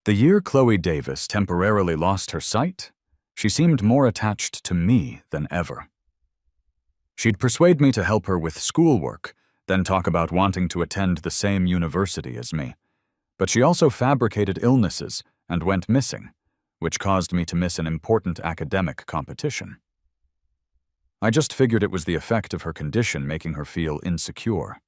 The year Chloe Davis temporarily lost her sight, she seemed more attached to me than ever. She'd persuade me to help her with schoolwork, then talk about wanting to attend the same university as me. But she also fabricated illnesses and went missing, which caused me to miss an important academic competition. I just figured it was the effect of her condition making her feel insecure.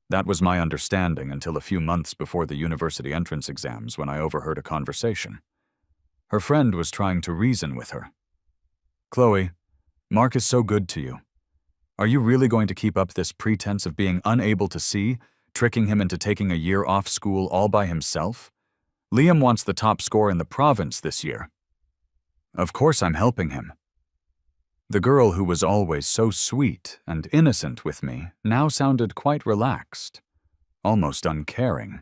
That was my understanding until a few months before the university entrance exams when I overheard a conversation. Her friend was trying to reason with her. "Chloe, Mark is so good to you. Are you really going to keep up this pretense of being unable to see, tricking him into taking a year off school all by himself? Liam wants the top score in the province this year." Of course I'm helping him. The girl who was always so sweet and innocent with me now sounded quite relaxed, almost uncaring.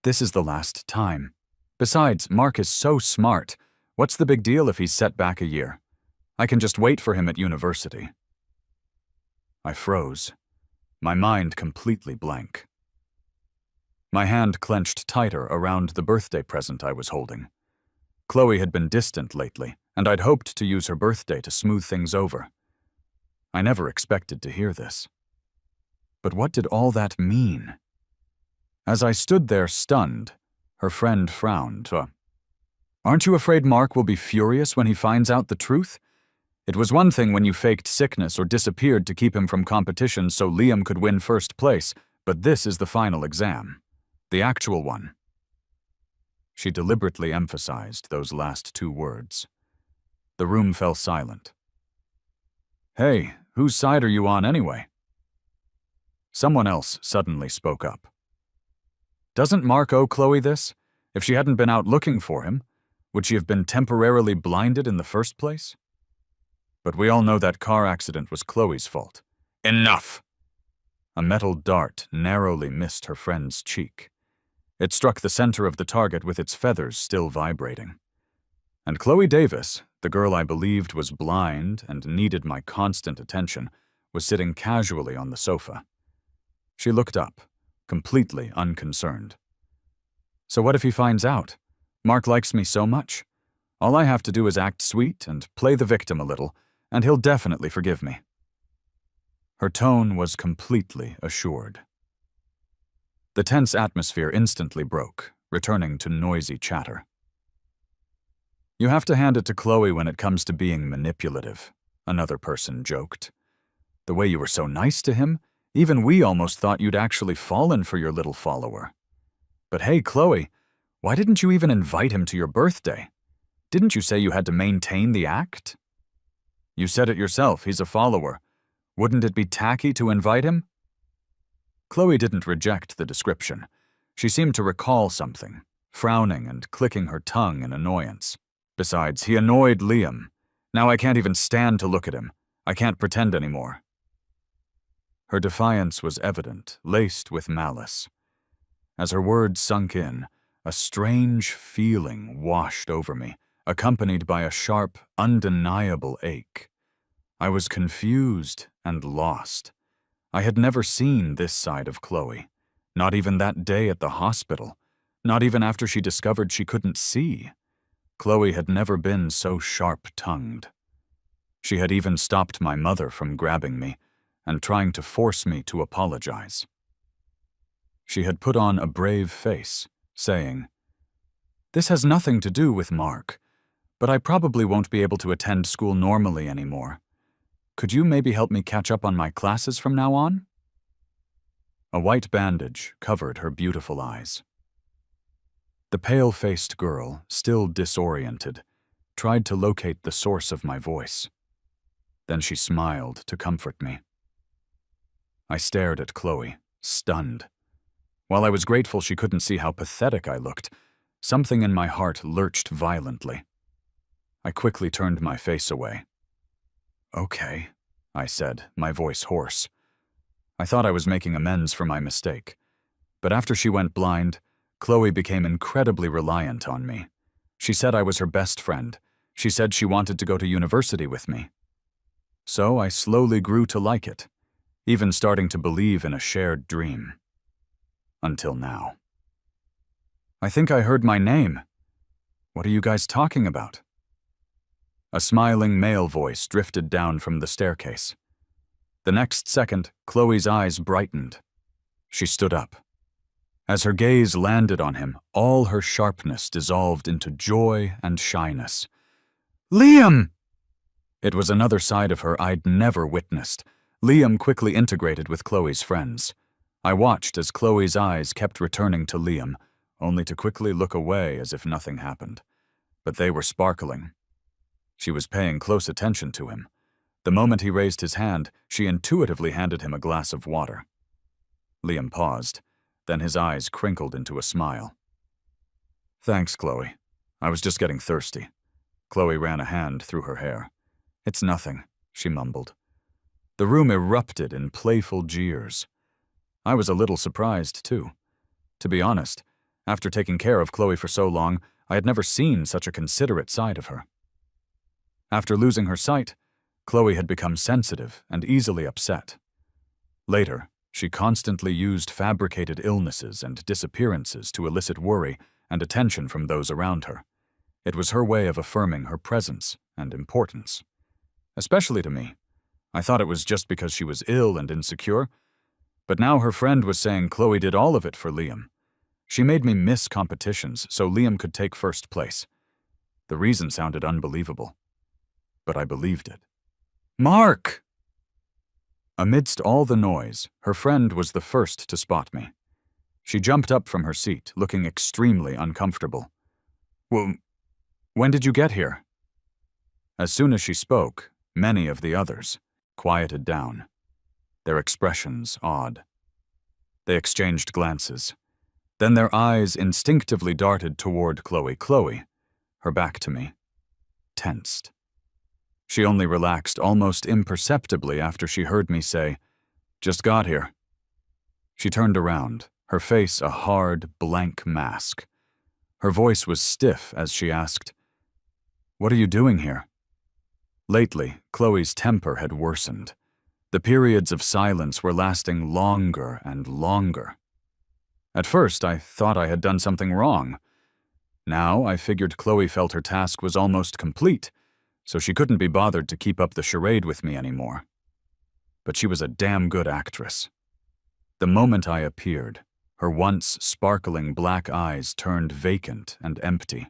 "This is the last time. Besides, Mark is so smart. What's the big deal if he's set back a year? I can just wait for him at university." I froze, my mind completely blank. My hand clenched tighter around the birthday present I was holding. Chloe had been distant lately, and I'd hoped to use her birthday to smooth things over. I never expected to hear this. But what did all that mean? As I stood there stunned, her friend frowned. "Aren't you afraid Mark will be furious when he finds out the truth? It was one thing when you faked sickness or disappeared to keep him from competition so Liam could win first place, but this is the final exam. The actual one." She deliberately emphasized those last two words. The room fell silent. "Hey, whose side are you on anyway?" Someone else suddenly spoke up. "Doesn't Mark owe Chloe this? If she hadn't been out looking for him, would she have been temporarily blinded in the first place? But we all know that car accident was Chloe's fault." "Enough!" A metal dart narrowly missed her friend's cheek. It struck the center of the target with its feathers still vibrating. And Chloe Davis, the girl I believed was blind and needed my constant attention, was sitting casually on the sofa. She looked up, completely unconcerned. "So what if he finds out? Mark likes me so much. All I have to do is act sweet and play the victim a little, and he'll definitely forgive me." Her tone was completely assured. The tense atmosphere instantly broke, returning to noisy chatter. "You have to hand it to Chloe when it comes to being manipulative," another person joked. "The way you were so nice to him, even we almost thought you'd actually fallen for your little follower. But hey, Chloe, why didn't you even invite him to your birthday? Didn't you say you had to maintain the act? You said it yourself, he's a follower. Wouldn't it be tacky to invite him?" Chloe didn't reject the description. She seemed to recall something, frowning and clicking her tongue in annoyance. "Besides, he annoyed Liam. Now I can't even stand to look at him. I can't pretend anymore." Her defiance was evident, laced with malice. As her words sunk in, a strange feeling washed over me, accompanied by a sharp, undeniable ache. I was confused and lost. I had never seen this side of Chloe, not even that day at the hospital, not even after she discovered she couldn't see. Chloe had never been so sharp-tongued. She had even stopped my mother from grabbing me and trying to force me to apologize. She had put on a brave face, saying, "This has nothing to do with Mark, but I probably won't be able to attend school normally anymore. Could you maybe help me catch up on my classes from now on?" A white bandage covered her beautiful eyes. The pale-faced girl, still disoriented, tried to locate the source of my voice. Then she smiled to comfort me. I stared at Chloe, stunned. While I was grateful she couldn't see how pathetic I looked, something in my heart lurched violently. I quickly turned my face away. "Okay," I said, my voice hoarse. I thought I was making amends for my mistake. But after she went blind, Chloe became incredibly reliant on me. She said I was her best friend. She said she wanted to go to university with me. So I slowly grew to like it, even starting to believe in a shared dream. Until now. I think I heard my name. What are you guys talking about? A smiling male voice drifted down from the staircase. The next second, Chloe's eyes brightened. She stood up. As her gaze landed on him, all her sharpness dissolved into joy and shyness. Liam! It was another side of her I'd never witnessed. Liam quickly integrated with Chloe's friends. I watched as Chloe's eyes kept returning to Liam, only to quickly look away as if nothing happened. But they were sparkling. She was paying close attention to him. The moment he raised his hand, she intuitively handed him a glass of water. Liam paused, then his eyes crinkled into a smile. Thanks, Chloe. I was just getting thirsty. Chloe ran a hand through her hair. It's nothing, she mumbled. The room erupted in playful jeers. I was a little surprised, too. To be honest, after taking care of Chloe for so long, I had never seen such a considerate side of her. After losing her sight, Chloe had become sensitive and easily upset. Later, she constantly used fabricated illnesses and disappearances to elicit worry and attention from those around her. It was her way of affirming her presence and importance. Especially to me. I thought it was just because she was ill and insecure, but now her friend was saying Chloe did all of it for Liam. She made me miss competitions so Liam could take first place. The reason sounded unbelievable, but I believed it. Mark! Amidst all the noise, her friend was the first to spot me. She jumped up from her seat, looking extremely uncomfortable. Well, when did you get here? As soon as she spoke, many of the others quieted down, their expressions odd. They exchanged glances. Then their eyes instinctively darted toward Chloe. Chloe, her back to me, tensed. She only relaxed almost imperceptibly after she heard me say, "Just got here." She turned around, her face a hard, blank mask. Her voice was stiff as she asked, "What are you doing here?" Lately, Chloe's temper had worsened. The periods of silence were lasting longer and longer. At first, I thought I had done something wrong. Now, I figured Chloe felt her task was almost complete, so she couldn't be bothered to keep up the charade with me anymore. But she was a damn good actress. The moment I appeared, her once sparkling black eyes turned vacant and empty.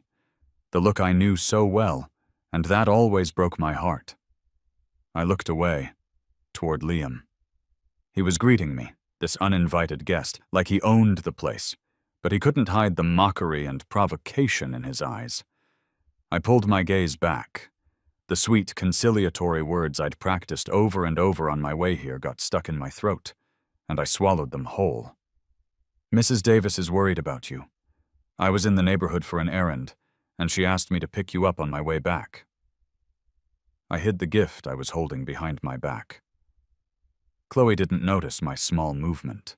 The look I knew so well, and that always broke my heart. I looked away, toward Liam. He was greeting me, this uninvited guest, like he owned the place, but he couldn't hide the mockery and provocation in his eyes. I pulled my gaze back. The sweet, conciliatory words I'd practiced over and over on my way here got stuck in my throat, and I swallowed them whole. "Mrs. Davis is worried about you. I was in the neighborhood for an errand, and she asked me to pick you up on my way back." I hid the gift I was holding behind my back. Chloe didn't notice my small movement.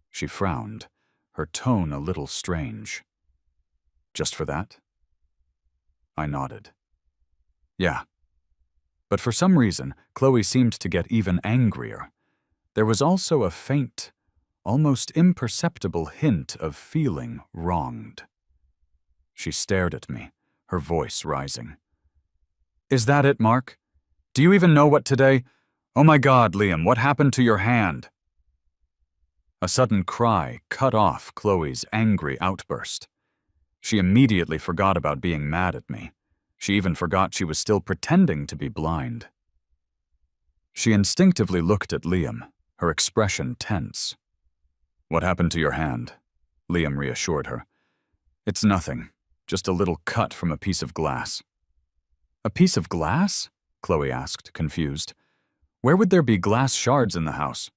She frowned, her tone a little strange. "Just for that?" I nodded. "Yeah." But for some reason, Chloe seemed to get even angrier. There was also a faint, almost imperceptible hint of feeling wronged. She stared at me, her voice rising. "Is that it, Mark? Do you even know what today? Oh my God, Liam, what happened to your hand?" A sudden cry cut off Chloe's angry outburst. She immediately forgot about being mad at me. She even forgot she was still pretending to be blind. She instinctively looked at Liam, her expression tense. "What happened to your hand?" Liam reassured her. "It's nothing, just a little cut from a piece of glass." "A piece of glass?" Chloe asked, confused. "Where would there be glass shards in the house?"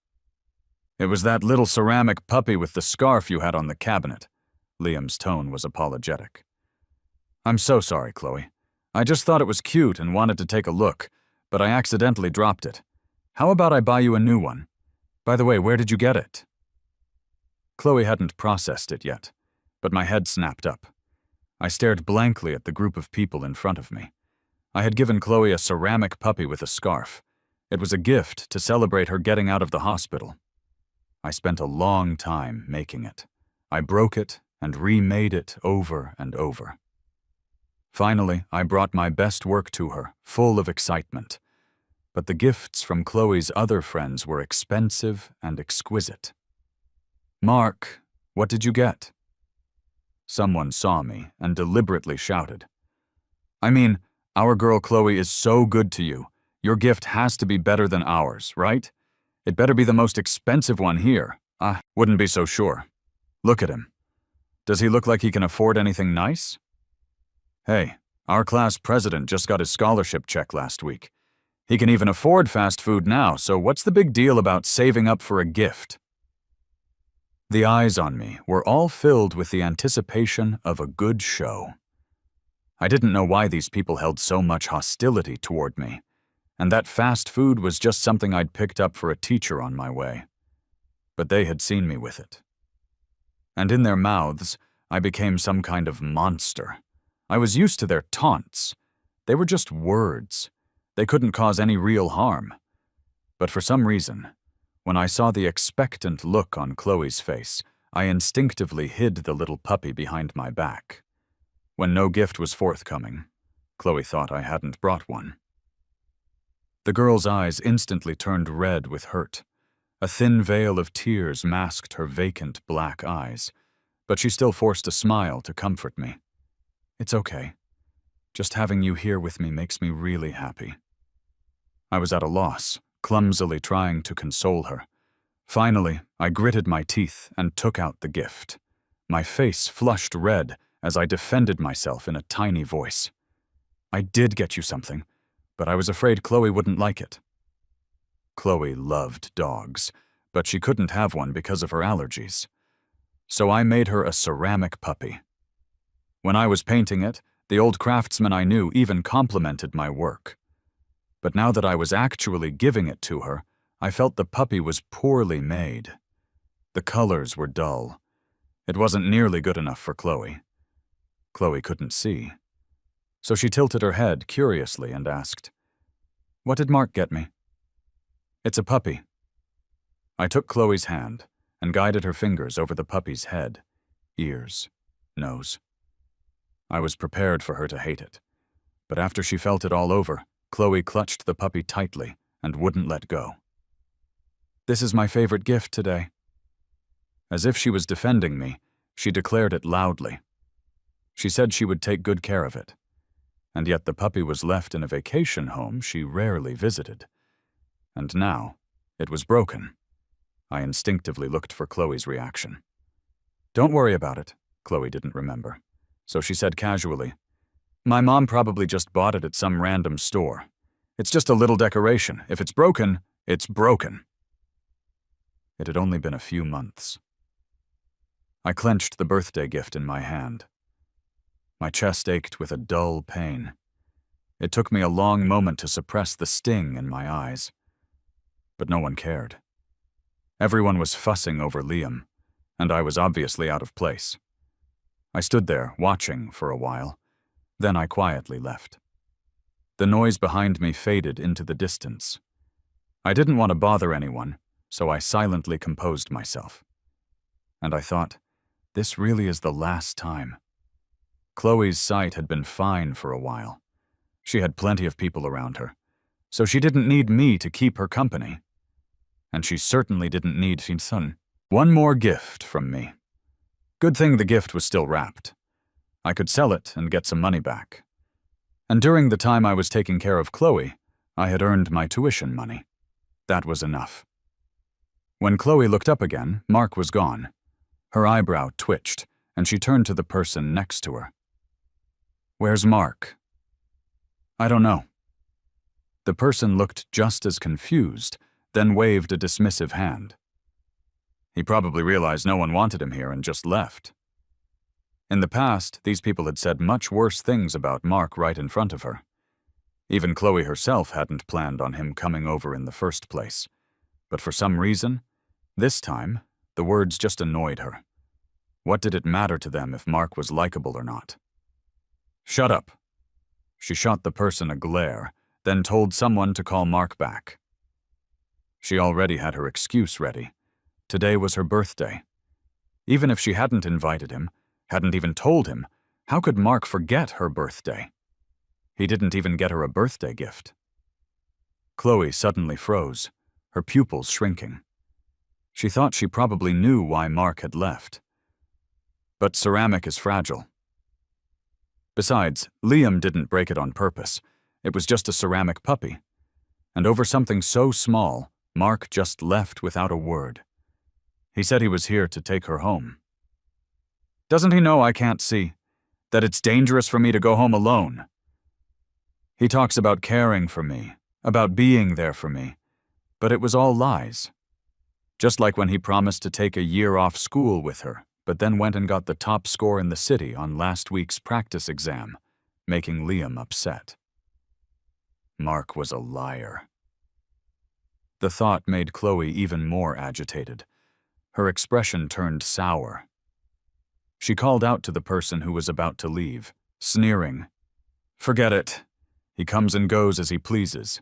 "It was that little ceramic puppy with the scarf you had on the cabinet." Liam's tone was apologetic. "I'm so sorry, Chloe. I just thought it was cute and wanted to take a look, but I accidentally dropped it. How about I buy you a new one? By the way, where did you get it?" Chloe hadn't processed it yet, but my head snapped up. I stared blankly at the group of people in front of me. I had given Chloe a ceramic puppy with a scarf. It was a gift to celebrate her getting out of the hospital. I spent a long time making it. I broke it and remade it over and over. Finally, I brought my best work to her, full of excitement. But the gifts from Chloe's other friends were expensive and exquisite. "Mark, what did you get?" Someone saw me and deliberately shouted. "I mean, our girl Chloe is so good to you. Your gift has to be better than ours, right? It better be the most expensive one here." I wouldn't be so sure. Look at him. Does he look like he can afford anything nice? Hey, our class president just got his scholarship check last week. He can even afford fast food now, so what's the big deal about saving up for a gift? The eyes on me were all filled with the anticipation of a good show. I didn't know why these people held so much hostility toward me, and that fast food was just something I'd picked up for a teacher on my way. But they had seen me with it. And in their mouths, I became some kind of monster. I was used to their taunts. They were just words. They couldn't cause any real harm. But for some reason, when I saw the expectant look on Chloe's face, I instinctively hid the little puppy behind my back. When no gift was forthcoming, Chloe thought I hadn't brought one. The girl's eyes instantly turned red with hurt. A thin veil of tears masked her vacant black eyes, but she still forced a smile to comfort me. "It's okay. Just having you here with me makes me really happy." I was at a loss, clumsily trying to console her. Finally, I gritted my teeth and took out the gift. My face flushed red as I defended myself in a tiny voice. "I did get you something, but I was afraid Chloe wouldn't like it." Chloe loved dogs, but she couldn't have one because of her allergies. So I made her a ceramic puppy. When I was painting it, the old craftsman I knew even complimented my work. But now that I was actually giving it to her, I felt the puppy was poorly made. The colors were dull. It wasn't nearly good enough for Chloe. Chloe couldn't see. So she tilted her head curiously and asked, "What did Mark get me?" "It's a puppy." I took Chloe's hand and guided her fingers over the puppy's head, ears, nose. I was prepared for her to hate it, but after she felt it all over, Chloe clutched the puppy tightly and wouldn't let go. "This is my favorite gift today." As if she was defending me, she declared it loudly. She said she would take good care of it, and yet the puppy was left in a vacation home she rarely visited. And now, it was broken. I instinctively looked for Chloe's reaction. "Don't worry about it," Chloe didn't remember. So she said casually, "My mom probably just bought it at some random store. It's just a little decoration. If it's broken, it's broken." It had only been a few months. I clenched the birthday gift in my hand. My chest ached with a dull pain. It took me a long moment to suppress the sting in my eyes. But no one cared. Everyone was fussing over Liam, and I was obviously out of place. I stood there, watching for a while. Then I quietly left. The noise behind me faded into the distance. I didn't want to bother anyone, so I silently composed myself. And I thought, this really is the last time. Chloe's sight had been fine for a while. She had plenty of people around her, so she didn't need me to keep her company. And she certainly didn't need Shinsun. One more gift from me. Good thing the gift was still wrapped. I could sell it and get some money back. And during the time I was taking care of Chloe, I had earned my tuition money. That was enough. When Chloe looked up again, Mark was gone. Her eyebrow twitched, and she turned to the person next to her. "Where's Mark?" "I don't know." The person looked just as confused, then waved a dismissive hand. He probably realized no one wanted him here and just left. In the past, these people had said much worse things about Mark right in front of her. Even Chloe herself hadn't planned on him coming over in the first place. But for some reason, this time, the words just annoyed her. What did it matter to them if Mark was likable or not? "Shut up." She shot the person a glare, then told someone to call Mark back. She already had her excuse ready. Today was her birthday. Even if she hadn't invited him, Hadn't even told him. How could Mark forget her birthday? He didn't even get her a birthday gift. Chloe suddenly froze, her pupils shrinking. She thought she probably knew why Mark had left. But ceramic is fragile. Besides, Liam didn't break it on purpose. It was just a ceramic puppy. And over something so small, Mark just left without a word. He said he was here to take her home. Doesn't he know I can't see? That it's dangerous for me to go home alone? He talks about caring for me, about being there for me, but it was all lies. Just like when he promised to take a year off school with her, but then went and got the top score in the city on last week's practice exam, making Liam upset. Mark was a liar. The thought made Chloe even more agitated. Her expression turned sour. She called out to the person who was about to leave, sneering. "Forget it. He comes and goes as he pleases.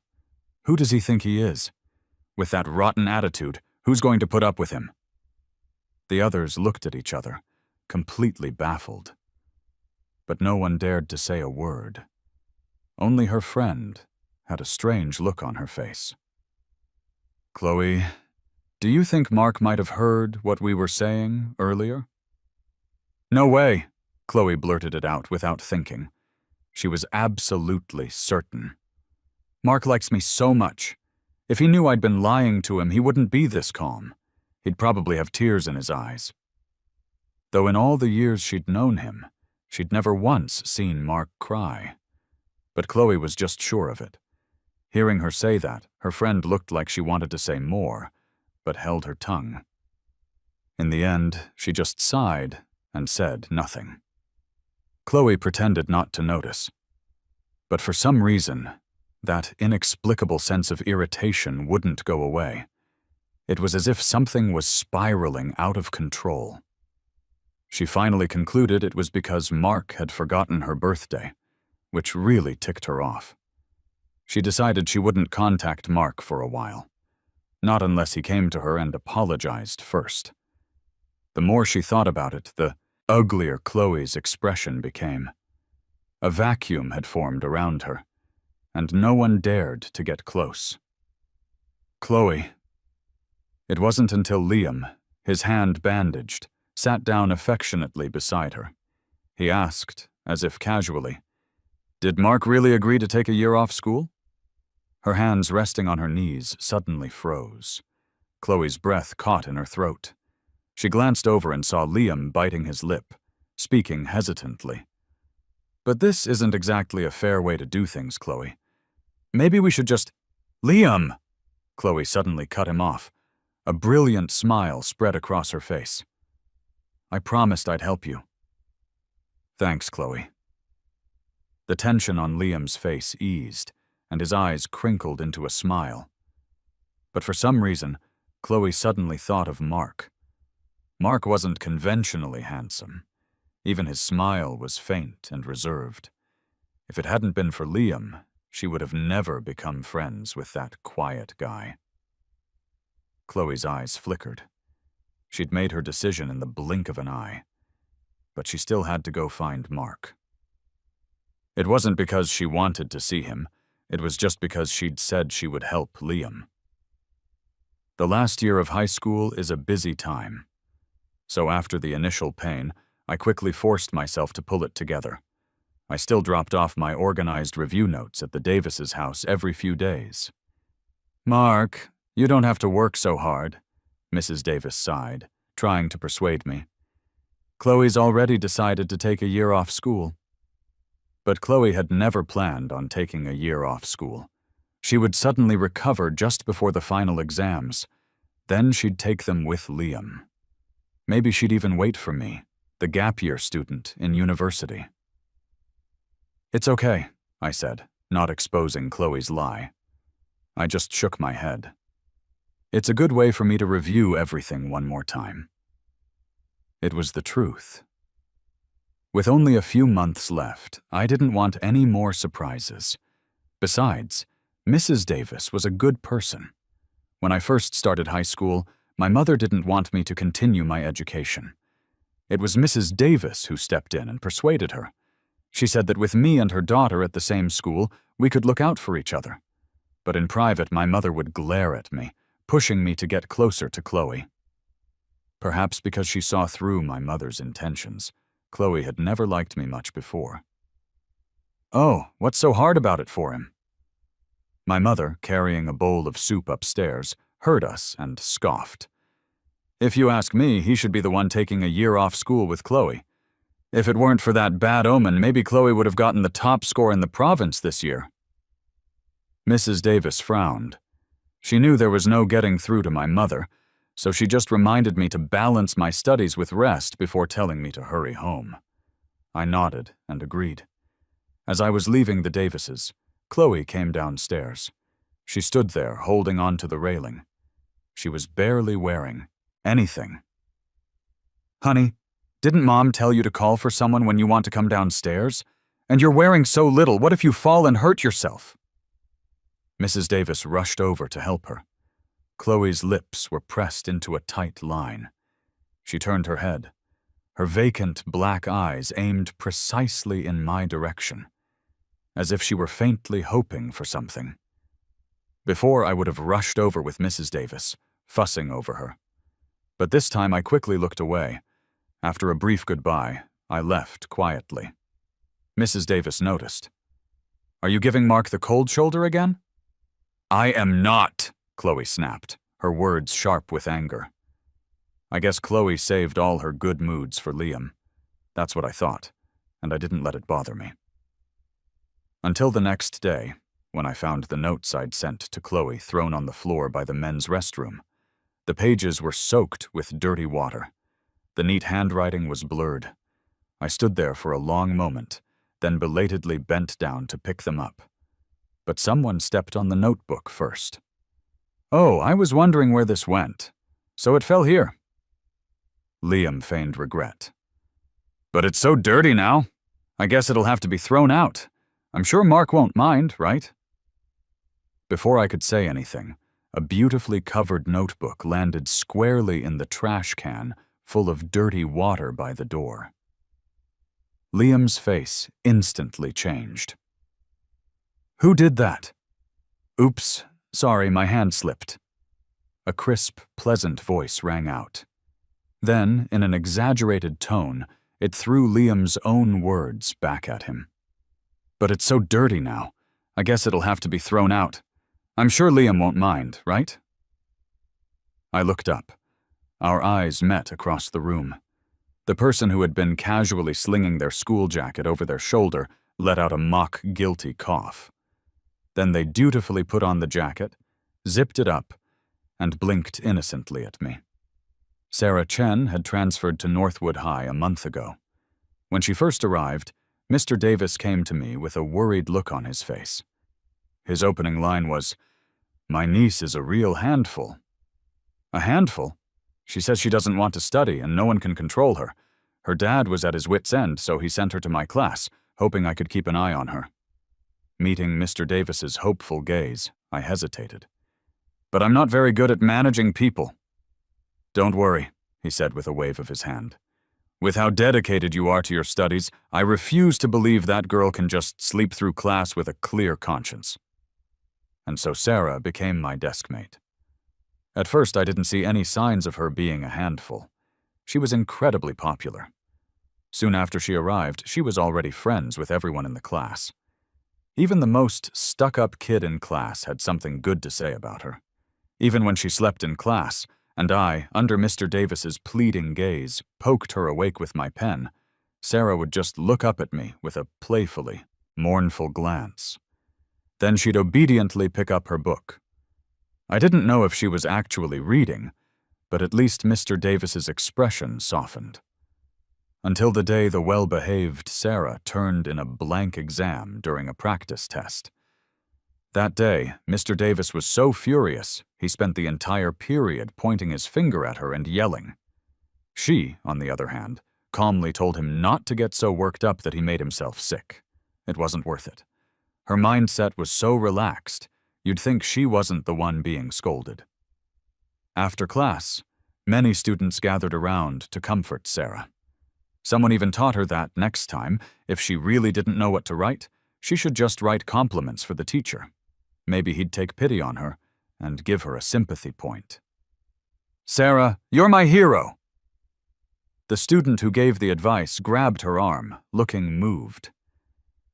Who does he think he is? With that rotten attitude, who's going to put up with him?" The others looked at each other, completely baffled. But no one dared to say a word. Only her friend had a strange look on her face. "Chloe, do you think Mark might have heard what we were saying earlier?" "No way," Chloe blurted it out without thinking. She was absolutely certain. "Mark likes me so much. If he knew I'd been lying to him, he wouldn't be this calm. He'd probably have tears in his eyes." Though in all the years she'd known him, she'd never once seen Mark cry. But Chloe was just sure of it. Hearing her say that, her friend looked like she wanted to say more, but held her tongue. In the end, she just sighed and said nothing. Chloe pretended not to notice. But for some reason, that inexplicable sense of irritation wouldn't go away. It was as if something was spiraling out of control. She finally concluded it was because Mark had forgotten her birthday, which really ticked her off. She decided she wouldn't contact Mark for a while, not unless he came to her and apologized first. The more she thought about it, the uglier Chloe's expression became. A vacuum had formed around her, and no one dared to get close. "Chloe." It wasn't until Liam, his hand bandaged, sat down affectionately beside her. He asked, as if casually, "Did Mark really agree to take a year off school?" Her hands resting on her knees suddenly froze. Chloe's breath caught in her throat. She glanced over and saw Liam biting his lip, speaking hesitantly. "But this isn't exactly a fair way to do things, Chloe. Maybe we should just—" "Liam!" Chloe suddenly cut him off. A brilliant smile spread across her face. "I promised I'd help you." "Thanks, Chloe." The tension on Liam's face eased, and his eyes crinkled into a smile. But for some reason, Chloe suddenly thought of Mark. Mark wasn't conventionally handsome. Even his smile was faint and reserved. If it hadn't been for Liam, she would have never become friends with that quiet guy. Chloe's eyes flickered. She'd made her decision in the blink of an eye, but she still had to go find Mark. It wasn't because she wanted to see him, it was just because she'd said she would help Liam. The last year of high school is a busy time. So after the initial pain, I quickly forced myself to pull it together. I still dropped off my organized review notes at the Davises' house every few days. "Mark, you don't have to work so hard," Mrs. Davis sighed, trying to persuade me. "Chloe's already decided to take a year off school." But Chloe had never planned on taking a year off school. She would suddenly recover just before the final exams. Then she'd take them with Liam. Maybe she'd even wait for me, the gap year student in university. "It's okay," I said, not exposing Chloe's lie. I just shook my head. It's a good way for me to review everything one more time. It was the truth. With only a few months left, I didn't want any more surprises. Besides, Mrs. Davis was a good person. When I first started high school, my mother didn't want me to continue my education. It was Mrs. Davis who stepped in and persuaded her. She said that with me and her daughter at the same school, we could look out for each other. But in private, my mother would glare at me, pushing me to get closer to Chloe. Perhaps because she saw through my mother's intentions, Chloe had never liked me much before. "Oh, what's so hard about it for him?" My mother, carrying a bowl of soup upstairs, heard us and scoffed. "If you ask me, he should be the one taking a year off school with Chloe. If it weren't for that bad omen, maybe Chloe would have gotten the top score in the province this year." Mrs. Davis frowned. She knew there was no getting through to my mother, so she just reminded me to balance my studies with rest before telling me to hurry home. I nodded and agreed. As I was leaving the Davises, Chloe came downstairs. She stood there, holding on to the railing. She was barely wearing anything. "Honey, didn't Mom tell you to call for someone when you want to come downstairs? And you're wearing so little, what if you fall and hurt yourself?" Mrs. Davis rushed over to help her. Chloe's lips were pressed into a tight line. She turned her head. Her vacant black eyes aimed precisely in my direction, as if she were faintly hoping for something. Before, I would have rushed over with Mrs. Davis, fussing over her. But this time I quickly looked away. After a brief goodbye, I left quietly. Mrs. Davis noticed. "Are you giving Mark the cold shoulder again?" "I am not," Chloe snapped, her words sharp with anger. I guess Chloe saved all her good moods for Liam. That's what I thought, and I didn't let it bother me. Until the next day, when I found the notes I'd sent to Chloe thrown on the floor by the men's restroom. The pages were soaked with dirty water. The neat handwriting was blurred. I stood there for a long moment, then belatedly bent down to pick them up. But someone stepped on the notebook first. "Oh, I was wondering where this went. So it fell here." Liam feigned regret. "But it's so dirty now. I guess it'll have to be thrown out. I'm sure Mark won't mind, right?" Before I could say anything, a beautifully covered notebook landed squarely in the trash can full of dirty water by the door. Liam's face instantly changed. "Who did that?" "Oops, sorry, my hand slipped." A crisp, pleasant voice rang out. Then, in an exaggerated tone, it threw Liam's own words back at him. "But it's so dirty now. I guess it'll have to be thrown out. I'm sure Liam won't mind, right?" I looked up. Our eyes met across the room. The person who had been casually slinging their school jacket over their shoulder let out a mock guilty cough. Then they dutifully put on the jacket, zipped it up, and blinked innocently at me. Sarah Chen had transferred to Northwood High a month ago. When she first arrived, Mr. Davis came to me with a worried look on his face. His opening line was, "My niece is a real handful." "A handful? She says she doesn't want to study and no one can control her. Her dad was at his wit's end, so he sent her to my class, hoping I could keep an eye on her." Meeting Mr. Davis's hopeful gaze, I hesitated. "But I'm not very good at managing people." "Don't worry," he said with a wave of his hand. "With how dedicated you are to your studies, I refuse to believe that girl can just sleep through class with a clear conscience." And so Sarah became my deskmate. At first, I didn't see any signs of her being a handful. She was incredibly popular. Soon after she arrived, she was already friends with everyone in the class. Even the most stuck-up kid in class had something good to say about her. Even when she slept in class, and I, under Mr. Davis's pleading gaze, poked her awake with my pen, Sarah would just look up at me with a playfully mournful glance. Then she'd obediently pick up her book. I didn't know if she was actually reading, but at least Mr. Davis's expression softened. Until the day the well-behaved Sarah turned in a blank exam during a practice test. That day, Mr. Davis was so furious, he spent the entire period pointing his finger at her and yelling. She, on the other hand, calmly told him not to get so worked up that he made himself sick. It wasn't worth it. Her mindset was so relaxed, you'd think she wasn't the one being scolded. After class, many students gathered around to comfort Sarah. Someone even taught her that next time, if she really didn't know what to write, she should just write compliments for the teacher. Maybe he'd take pity on her and give her a sympathy point. "Sarah, you're my hero!" The student who gave the advice grabbed her arm, looking moved.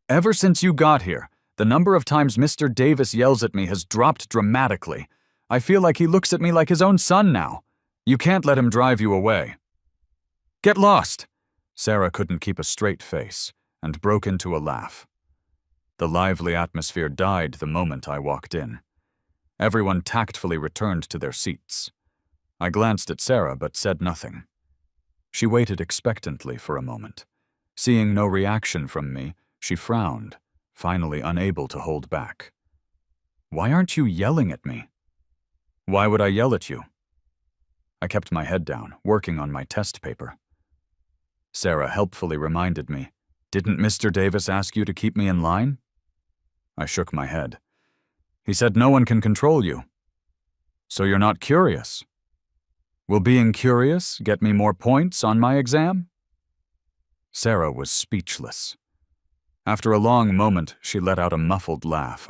"Ever since you got here, the number of times Mr. Davis yells at me has dropped dramatically. I feel like he looks at me like his own son now. You can't let him drive you away." "Get lost!" Sarah couldn't keep a straight face and broke into a laugh. The lively atmosphere died the moment I walked in. Everyone tactfully returned to their seats. I glanced at Sarah but said nothing. She waited expectantly for a moment. Seeing no reaction from me, she frowned, finally unable to hold back. "Why aren't you yelling at me?" "Why would I yell at you?" I kept my head down, working on my test paper. Sarah helpfully reminded me, "Didn't Mr. Davis ask you to keep me in line?" I shook my head. "He said no one can control you." "So you're not curious?" "Will being curious get me more points on my exam?" Sarah was speechless. After a long moment, she let out a muffled laugh.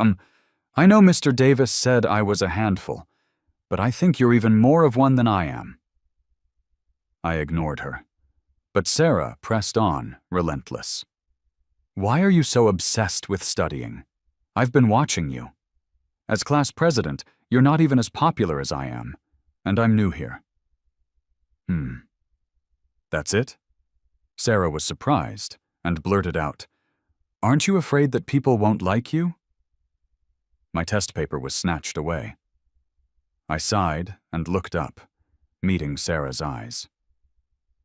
I know Mr. Davis said I was a handful, but I think you're even more of one than I am." I ignored her. But Sarah pressed on, relentless. "Why are you so obsessed with studying? I've been watching you. As class president, you're not even as popular as I am, and I'm new here." That's it?" Sarah was surprised and blurted out, "Aren't you afraid that people won't like you?" My test paper was snatched away. I sighed and looked up, meeting Sarah's eyes.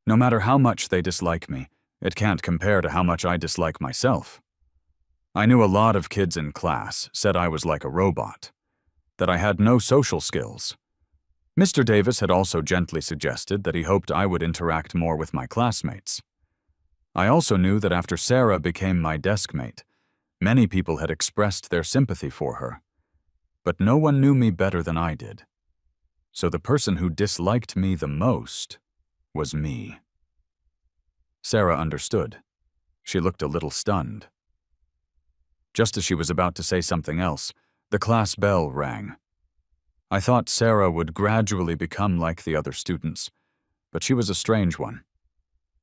No matter how much they dislike me, it can't compare to how much I dislike myself. I knew a lot of kids in class said I was like a robot, that I had no social skills. Mr. Davis had also gently suggested that he hoped I would interact more with my classmates. I also knew that after Sarah became my deskmate, many people had expressed their sympathy for her. But no one knew me better than I did. So the person who disliked me the most was me. Sarah understood. She looked a little stunned. Just as she was about to say something else, the class bell rang. I thought Sarah would gradually become like the other students, but she was a strange one.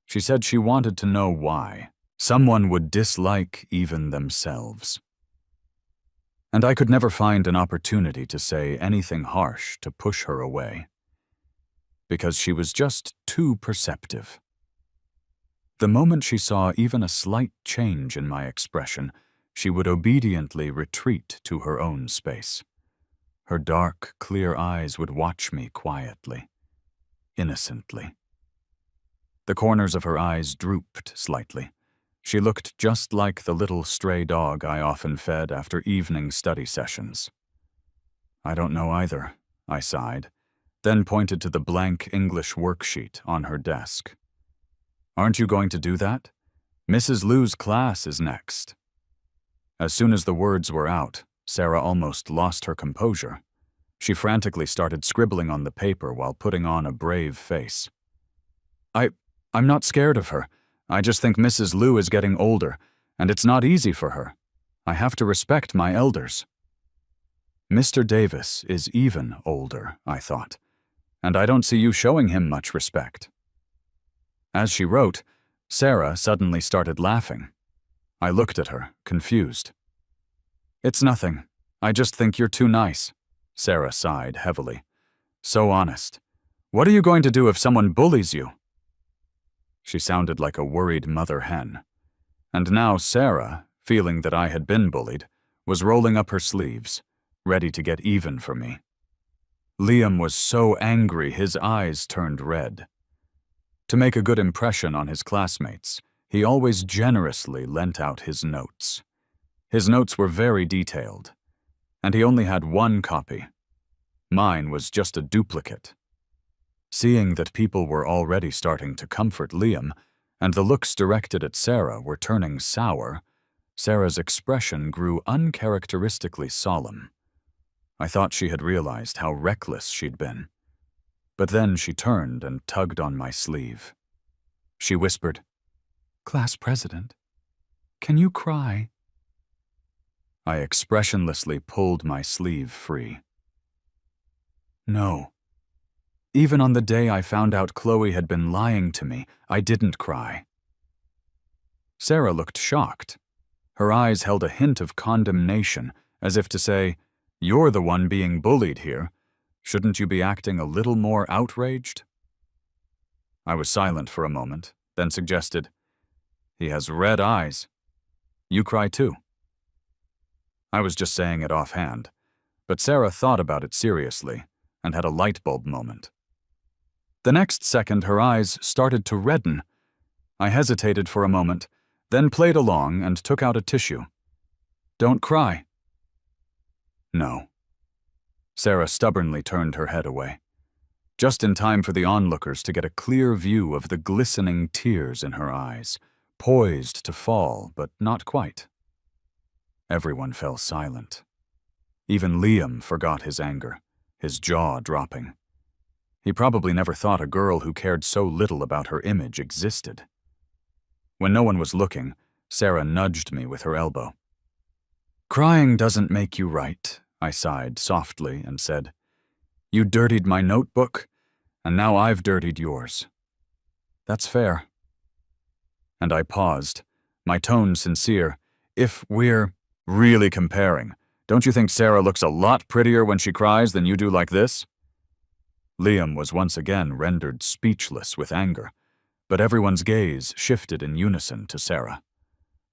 She said she wanted to know why someone would dislike even themselves. And I could never find an opportunity to say anything harsh to push her away, because she was just too perceptive. The moment she saw even a slight change in my expression, she would obediently retreat to her own space. Her dark, clear eyes would watch me quietly, innocently. The corners of her eyes drooped slightly. She looked just like the little stray dog I often fed after evening study sessions. "I don't know either," I sighed, then pointed to the blank English worksheet on her desk. "Aren't you going to do that? Mrs. Liu's class is next." As soon as the words were out, Sarah almost lost her composure. She frantically started scribbling on the paper while putting on a brave face. I'm not scared of her. I just think Mrs. Liu is getting older, and it's not easy for her. I have to respect my elders." "Mr. Davis is even older," I thought, "and I don't see you showing him much respect." As she wrote, Sarah suddenly started laughing. I looked at her, confused. "It's nothing. I just think you're too nice." Sarah sighed heavily. "So honest. What are you going to do if someone bullies you?" She sounded like a worried mother hen. And now Sarah, feeling that I had been bullied, was rolling up her sleeves, ready to get even for me. Liam was so angry his eyes turned red. To make a good impression on his classmates, he always generously lent out his notes. His notes were very detailed, and he only had one copy. Mine was just a duplicate. Seeing that people were already starting to comfort Liam, and the looks directed at Sarah were turning sour, Sarah's expression grew uncharacteristically solemn. I thought she had realized how reckless she'd been. But then she turned and tugged on my sleeve. She whispered, Class president, can you cry? I expressionlessly pulled my sleeve free. No. Even on the day I found out Chloe had been lying to me, I didn't cry. Sarah looked shocked. Her eyes held a hint of condemnation, as if to say, "You're the one being bullied here. Shouldn't you be acting a little more outraged?" I was silent for a moment, then suggested, "He has red eyes. You cry too." I was just saying it offhand, but Sarah thought about it seriously and had a light bulb moment. The next second, her eyes started to redden. I hesitated for a moment, then played along and took out a tissue. "Don't cry." No. Sarah stubbornly turned her head away, just in time for the onlookers to get a clear view of the glistening tears in her eyes, poised to fall, but not quite. Everyone fell silent. Even Liam forgot his anger, his jaw dropping. He probably never thought a girl who cared so little about her image existed. When no one was looking, Sarah nudged me with her elbow. "Crying doesn't make you right," I sighed softly and said. "You dirtied my notebook, and now I've dirtied yours. That's fair." And I paused, my tone sincere. "If we're really comparing, don't you think Sarah looks a lot prettier when she cries than you do like this?" Liam was once again rendered speechless with anger, but everyone's gaze shifted in unison to Sarah.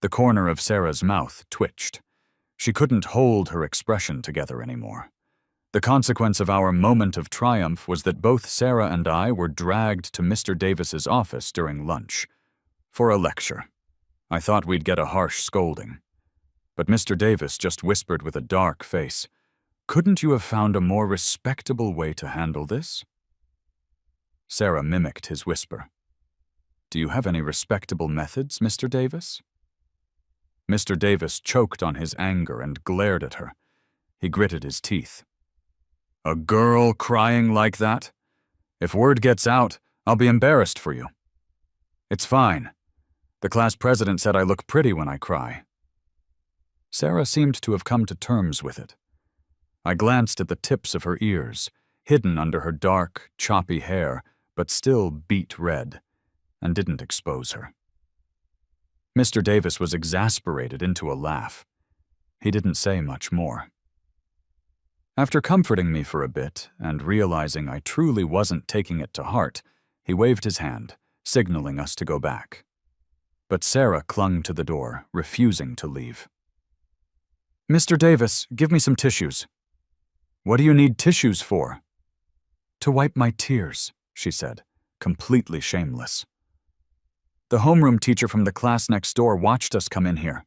The corner of Sarah's mouth twitched. She couldn't hold her expression together anymore. The consequence of our moment of triumph was that both Sarah and I were dragged to Mr. Davis's office during lunch for a lecture. I thought we'd get a harsh scolding. But Mr. Davis just whispered with a dark face, "Couldn't you have found a more respectable way to handle this?" Sarah mimicked his whisper. "Do you have any respectable methods, Mr. Davis?" Mr. Davis choked on his anger and glared at her. He gritted his teeth. "A girl crying like that? If word gets out, I'll be embarrassed for you." "It's fine. The class president said I look pretty when I cry." Sarah seemed to have come to terms with it. I glanced at the tips of her ears, hidden under her dark, choppy hair, but still beet red, and didn't expose her. Mr. Davis was exasperated into a laugh. He didn't say much more. After comforting me for a bit and realizing I truly wasn't taking it to heart, he waved his hand, signaling us to go back. But Sarah clung to the door, refusing to leave. "Mr. Davis, give me some tissues." "What do you need tissues for?" "To wipe my tears," she said, completely shameless. "The homeroom teacher from the class next door watched us come in here.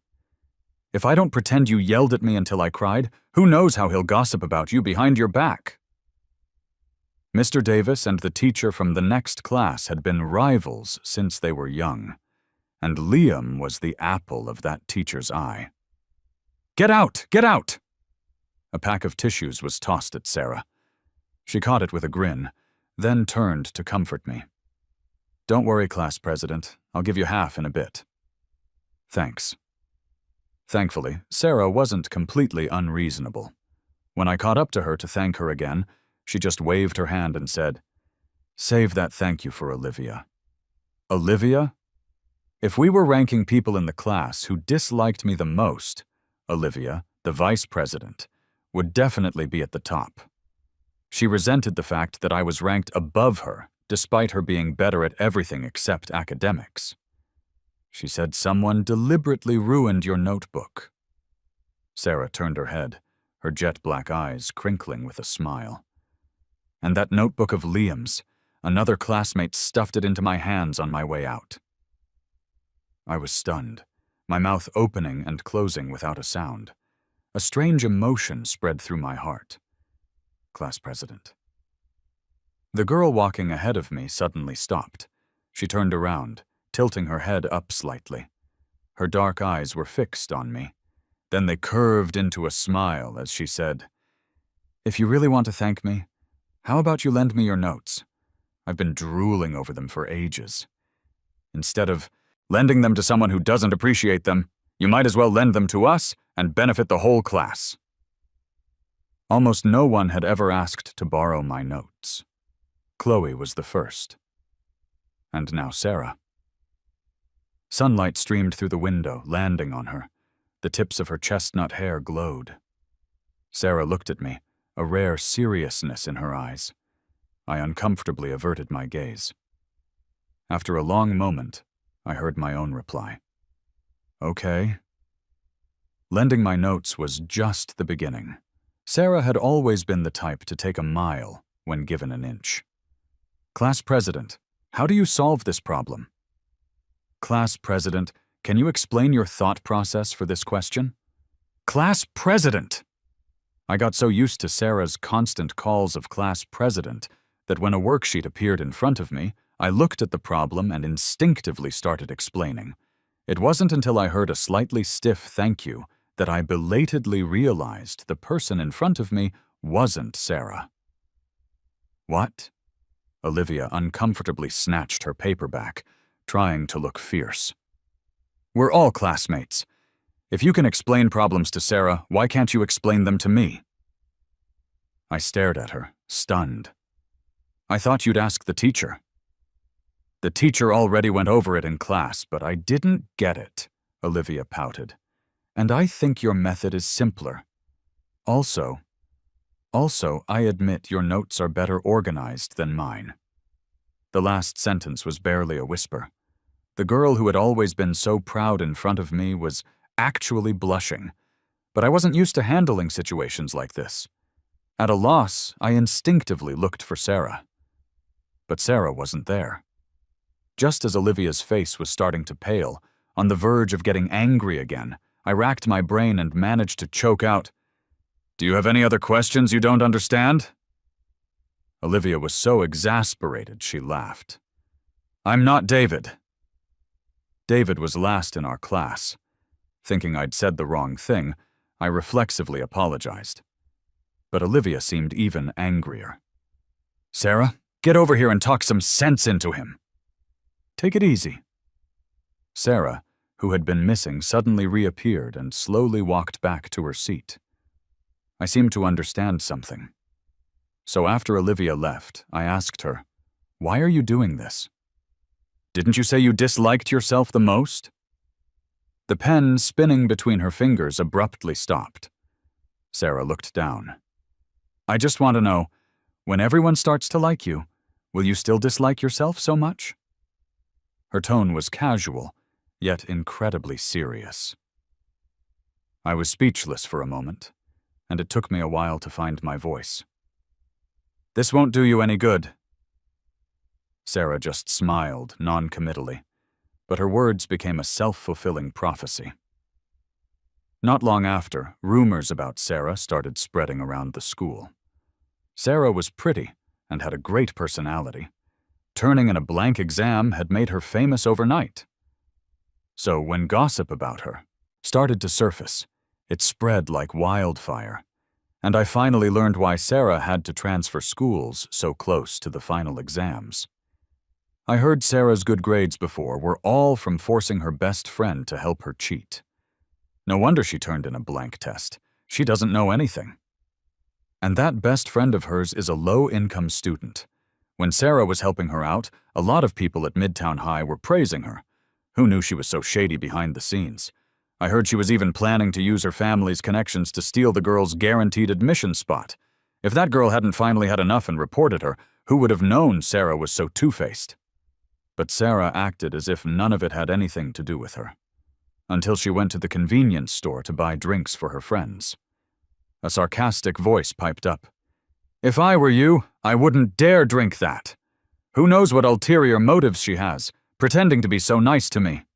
If I don't pretend you yelled at me until I cried, who knows how he'll gossip about you behind your back." Mr. Davis and the teacher from the next class had been rivals since they were young, and Liam was the apple of that teacher's eye. "Get out! Get out!" A pack of tissues was tossed at Sarah. She caught it with a grin, then turned to comfort me. "Don't worry, class president. I'll give you half in a bit." "Thanks." Thankfully, Sarah wasn't completely unreasonable. When I caught up to her to thank her again, she just waved her hand and said, "Save that thank you for Olivia." Olivia? If we were ranking people in the class who disliked me the most, Olivia, the vice president, would definitely be at the top. She resented the fact that I was ranked above her, despite her being better at everything except academics. She said someone deliberately ruined your notebook. Sarah turned her head, her jet-black eyes crinkling with a smile. And that notebook of Liam's, another classmate stuffed it into my hands on my way out. I was stunned, my mouth opening and closing without a sound. A strange emotion spread through my heart. Class president. The girl walking ahead of me suddenly stopped. She turned around, tilting her head up slightly. Her dark eyes were fixed on me. Then they curved into a smile as she said, "If you really want to thank me, how about you lend me your notes? I've been drooling over them for ages. Instead of Lending them to someone who doesn't appreciate them, you might as well lend them to us and benefit the whole class. Almost no one had ever asked to borrow my notes. Chloe was the first. And now Sarah. Sunlight streamed through the window, landing on her. The tips of her chestnut hair glowed. Sarah looked at me, a rare seriousness in her eyes. I uncomfortably averted my gaze. After a long moment, I heard my own reply. Okay. Lending my notes was just the beginning. Sarah had always been the type to take a mile when given an inch. Class president, how do you solve this problem? Class president, can you explain your thought process for this question? Class president! I got so used to Sarah's constant calls of class president that when a worksheet appeared in front of me, I looked at the problem and instinctively started explaining. It wasn't until I heard a slightly stiff thank you that I belatedly realized the person in front of me wasn't Sarah. What? Olivia uncomfortably snatched her paper back, trying to look fierce. We're all classmates. If you can explain problems to Sarah, why can't you explain them to me? I stared at her, stunned. I thought you'd ask the teacher. The teacher already went over it in class, but I didn't get it, Olivia pouted. And I think your method is simpler. Also, I admit your notes are better organized than mine. The last sentence was barely a whisper. The girl who had always been so proud in front of me was actually blushing, but I wasn't used to handling situations like this. At a loss, I instinctively looked for Sarah. But Sarah wasn't there. Just as Olivia's face was starting to pale, on the verge of getting angry again, I racked my brain and managed to choke out, "Do you have any other questions you don't understand?" Olivia was so exasperated she laughed. "I'm not David." David was last in our class. Thinking I'd said the wrong thing, I reflexively apologized. But Olivia seemed even angrier. "Sarah, get over here and talk some sense into him." "Take it easy." Sarah, who had been missing, suddenly reappeared and slowly walked back to her seat. I seemed to understand something. So after Olivia left, I asked her, "Why are you doing this? Didn't you say you disliked yourself the most?" The pen spinning between her fingers abruptly stopped. Sarah looked down. "I just want to know, when everyone starts to like you, will you still dislike yourself so much?" Her tone was casual, yet incredibly serious. I was speechless for a moment, and it took me a while to find my voice. "This won't do you any good." Sarah just smiled non-committally, but her words became a self-fulfilling prophecy. Not long after, rumors about Sarah started spreading around the school. Sarah was pretty and had a great personality. Turning in a blank exam had made her famous overnight. So when gossip about her started to surface, it spread like wildfire, and I finally learned why Sarah had to transfer schools so close to the final exams. I heard Sarah's good grades before were all from forcing her best friend to help her cheat. No wonder she turned in a blank test. She doesn't know anything. And that best friend of hers is a low-income student. When Sarah was helping her out, a lot of people at Midtown High were praising her. Who knew she was so shady behind the scenes? I heard she was even planning to use her family's connections to steal the girl's guaranteed admission spot. If that girl hadn't finally had enough and reported her, who would have known Sarah was so two-faced? But Sarah acted as if none of it had anything to do with her, until she went to the convenience store to buy drinks for her friends. A sarcastic voice piped up. "If I were you, I wouldn't dare drink that. Who knows what ulterior motives she has, pretending to be so nice to me."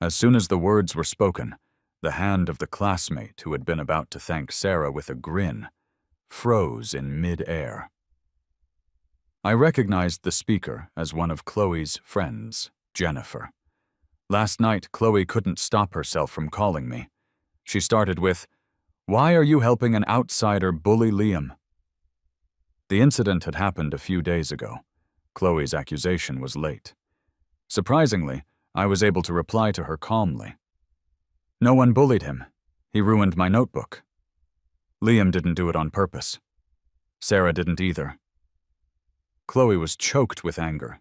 As soon as the words were spoken, the hand of the classmate who had been about to thank Sarah with a grin froze in mid-air. I recognized the speaker as one of Chloe's friends, Jennifer. Last night, Chloe couldn't stop herself from calling me. She started with, "Why are you helping an outsider bully Liam?" The incident had happened a few days ago. Chloe's accusation was late. Surprisingly, I was able to reply to her calmly. No one bullied him. He ruined my notebook. Liam didn't do it on purpose. Sarah didn't either. Chloe was choked with anger,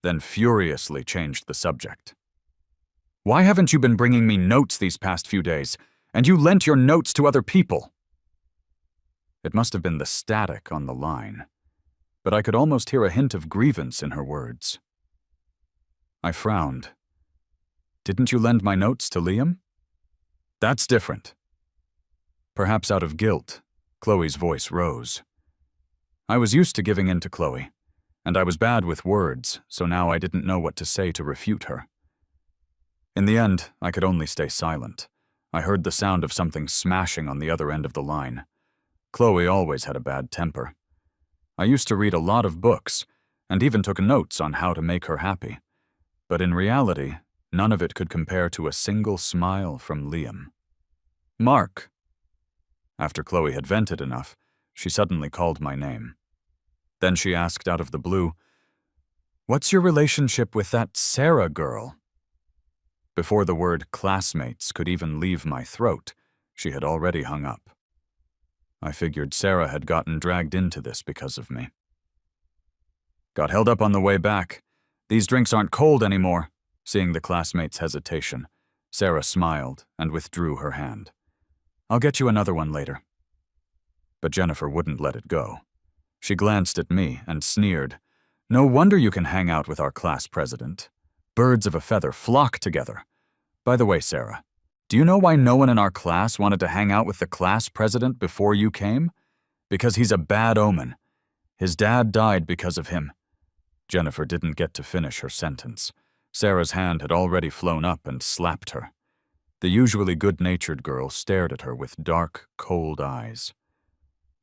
then furiously changed the subject. Why haven't you been bringing me notes these past few days? And you lent your notes to other people. It must have been the static on the line, but I could almost hear a hint of grievance in her words. I frowned. Didn't you lend my notes to Liam? That's different. Perhaps out of guilt, Chloe's voice rose. I was used to giving in to Chloe, and I was bad with words, so now I didn't know what to say to refute her. In the end, I could only stay silent. I heard the sound of something smashing on the other end of the line. Chloe always had a bad temper. I used to read a lot of books, and even took notes on how to make her happy. But in reality, none of it could compare to a single smile from Liam. Mark. After Chloe had vented enough, she suddenly called my name. Then she asked out of the blue, "What's your relationship with that Sarah girl?" Before the word classmates could even leave my throat, she had already hung up. I figured Sarah had gotten dragged into this because of me. Got held up on the way back. These drinks aren't cold anymore. Seeing the classmate's hesitation, Sarah smiled and withdrew her hand. I'll get you another one later. But Jennifer wouldn't let it go. She glanced at me and sneered. No wonder you can hang out with our class president. Birds of a feather flock together. By the way, Sarah, do you know why no one in our class wanted to hang out with the class president before you came? Because he's a bad omen. His dad died because of him. Jennifer didn't get to finish her sentence. Sarah's hand had already flown up and slapped her. The usually good-natured girl stared at her with dark, cold eyes.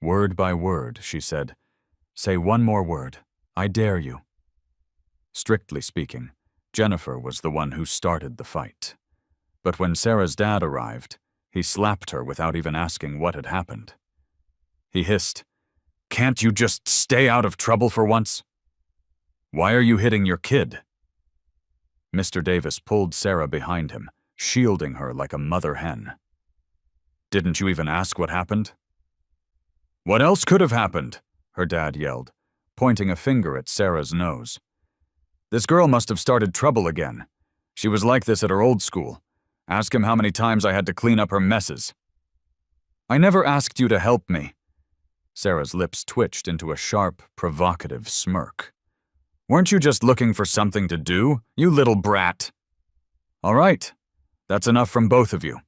Word by word, she said, "Say one more word. I dare you." Strictly speaking, Jennifer was the one who started the fight. But when Sarah's dad arrived, he slapped her without even asking what had happened. He hissed, "Can't you just stay out of trouble for once? Why are you hitting your kid?" Mr. Davis pulled Sarah behind him, shielding her like a mother hen. "Didn't you even ask what happened?" "What else could have happened?" her dad yelled, pointing a finger at Sarah's nose. "This girl must have started trouble again. She was like this at her old school. Ask him how many times I had to clean up her messes." "I never asked you to help me." Sarah's lips twitched into a sharp, provocative smirk. "Weren't you just looking for something to do, you little brat?" "All right, that's enough from both of you."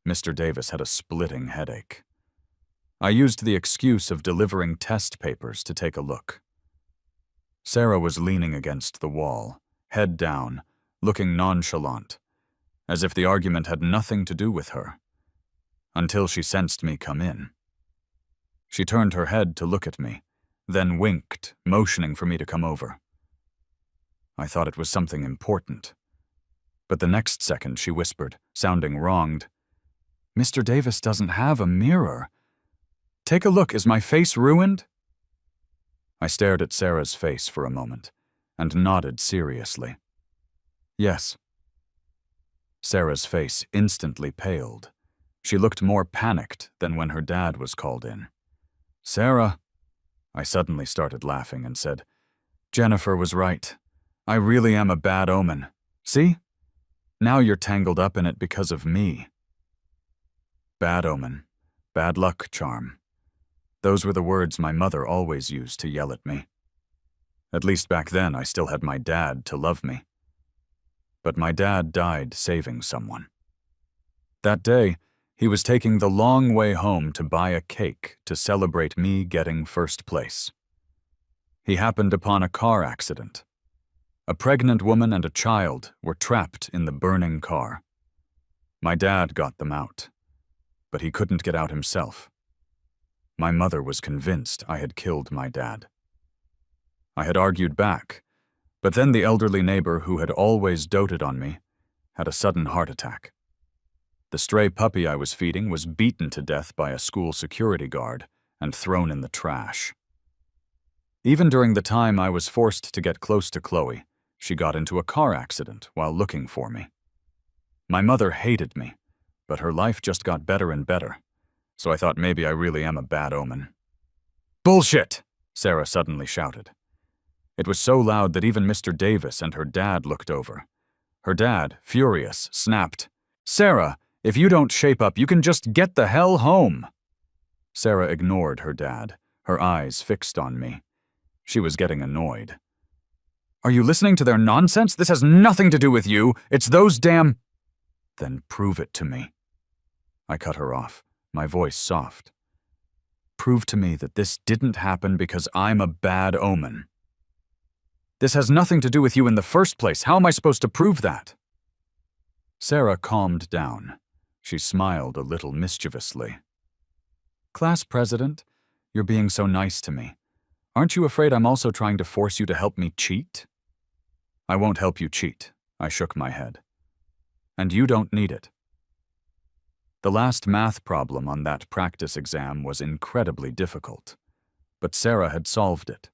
Mr. Davis had a splitting headache. I used the excuse of delivering test papers to take a look. Sarah was leaning against the wall, head down, looking nonchalant, as if the argument had nothing to do with her, until she sensed me come in. She turned her head to look at me, then winked, motioning for me to come over. I thought it was something important, but the next second she whispered, sounding wronged, "Mr. Davis doesn't have a mirror. Take a look, is my face ruined?" I stared at Sarah's face for a moment and nodded seriously. "Yes." Sarah's face instantly paled. She looked more panicked than when her dad was called in. "Sarah," I suddenly started laughing and said, "Jennifer was right. I really am a bad omen. See? Now you're tangled up in it because of me." Bad omen, bad luck charm. Those were the words my mother always used to yell at me. At least back then I still had my dad to love me. But my dad died saving someone. That day, he was taking the long way home to buy a cake to celebrate me getting first place. He happened upon a car accident. A pregnant woman and a child were trapped in the burning car. My dad got them out, but he couldn't get out himself. My mother was convinced I had killed my dad. I had argued back, but then the elderly neighbor who had always doted on me had a sudden heart attack. The stray puppy I was feeding was beaten to death by a school security guard and thrown in the trash. Even during the time I was forced to get close to Chloe, She got into a car accident while looking for me. My mother hated me, but her life just got better and better, so I thought maybe I really am a bad omen. Bullshit! Sarah suddenly shouted. It was so loud that even Mr. Davis and her dad looked over. Her dad, furious, snapped, Sarah, if you don't shape up, you can just get the hell home. Sarah ignored her dad, her eyes fixed on me. She was getting annoyed. Are you listening to their nonsense? This has nothing to do with you. It's those damn... Then prove it to me. I cut her off, my voice soft. Prove to me that this didn't happen because I'm a bad omen. This has nothing to do with you in the first place. How am I supposed to prove that? Sarah calmed down. She smiled a little mischievously. Class president, you're being so nice to me. Aren't you afraid I'm also trying to force you to help me cheat? I won't help you cheat, I shook my head. And you don't need it. The last math problem on that practice exam was incredibly difficult, but Sarah had solved it.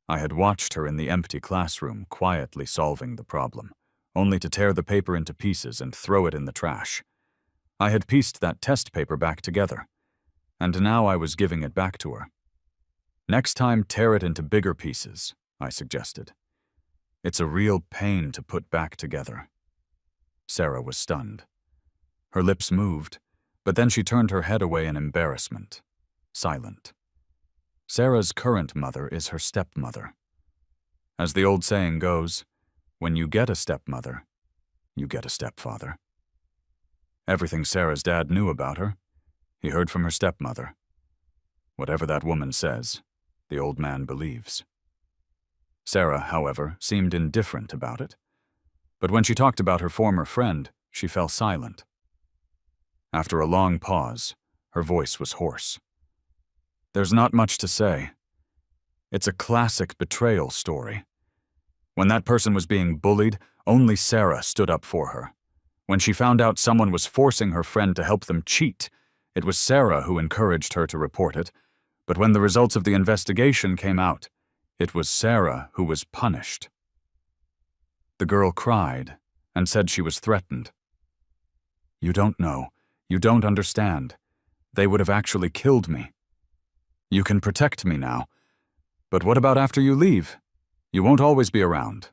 I had watched her in the empty classroom quietly solving the problem, only to tear the paper into pieces and throw it in the trash. I had pieced that test paper back together, and now I was giving it back to her. Next time, tear it into bigger pieces, I suggested. It's a real pain to put back together. Sarah was stunned. Her lips moved, but then she turned her head away in embarrassment, silent. Sarah's current mother is her stepmother. As the old saying goes, when you get a stepmother, you get a stepfather. Everything Sarah's dad knew about her, he heard from her stepmother. Whatever that woman says, the old man believes. Sarah, however, seemed indifferent about it. But when she talked about her former friend, she fell silent. After a long pause, her voice was hoarse. There's not much to say. It's a classic betrayal story. When that person was being bullied, only Sarah stood up for her. When she found out someone was forcing her friend to help them cheat, it was Sarah who encouraged her to report it. But when the results of the investigation came out, it was Sarah who was punished. The girl cried and said she was threatened. You don't know. You don't understand. They would have actually killed me. You can protect me now. But what about after you leave? You won't always be around.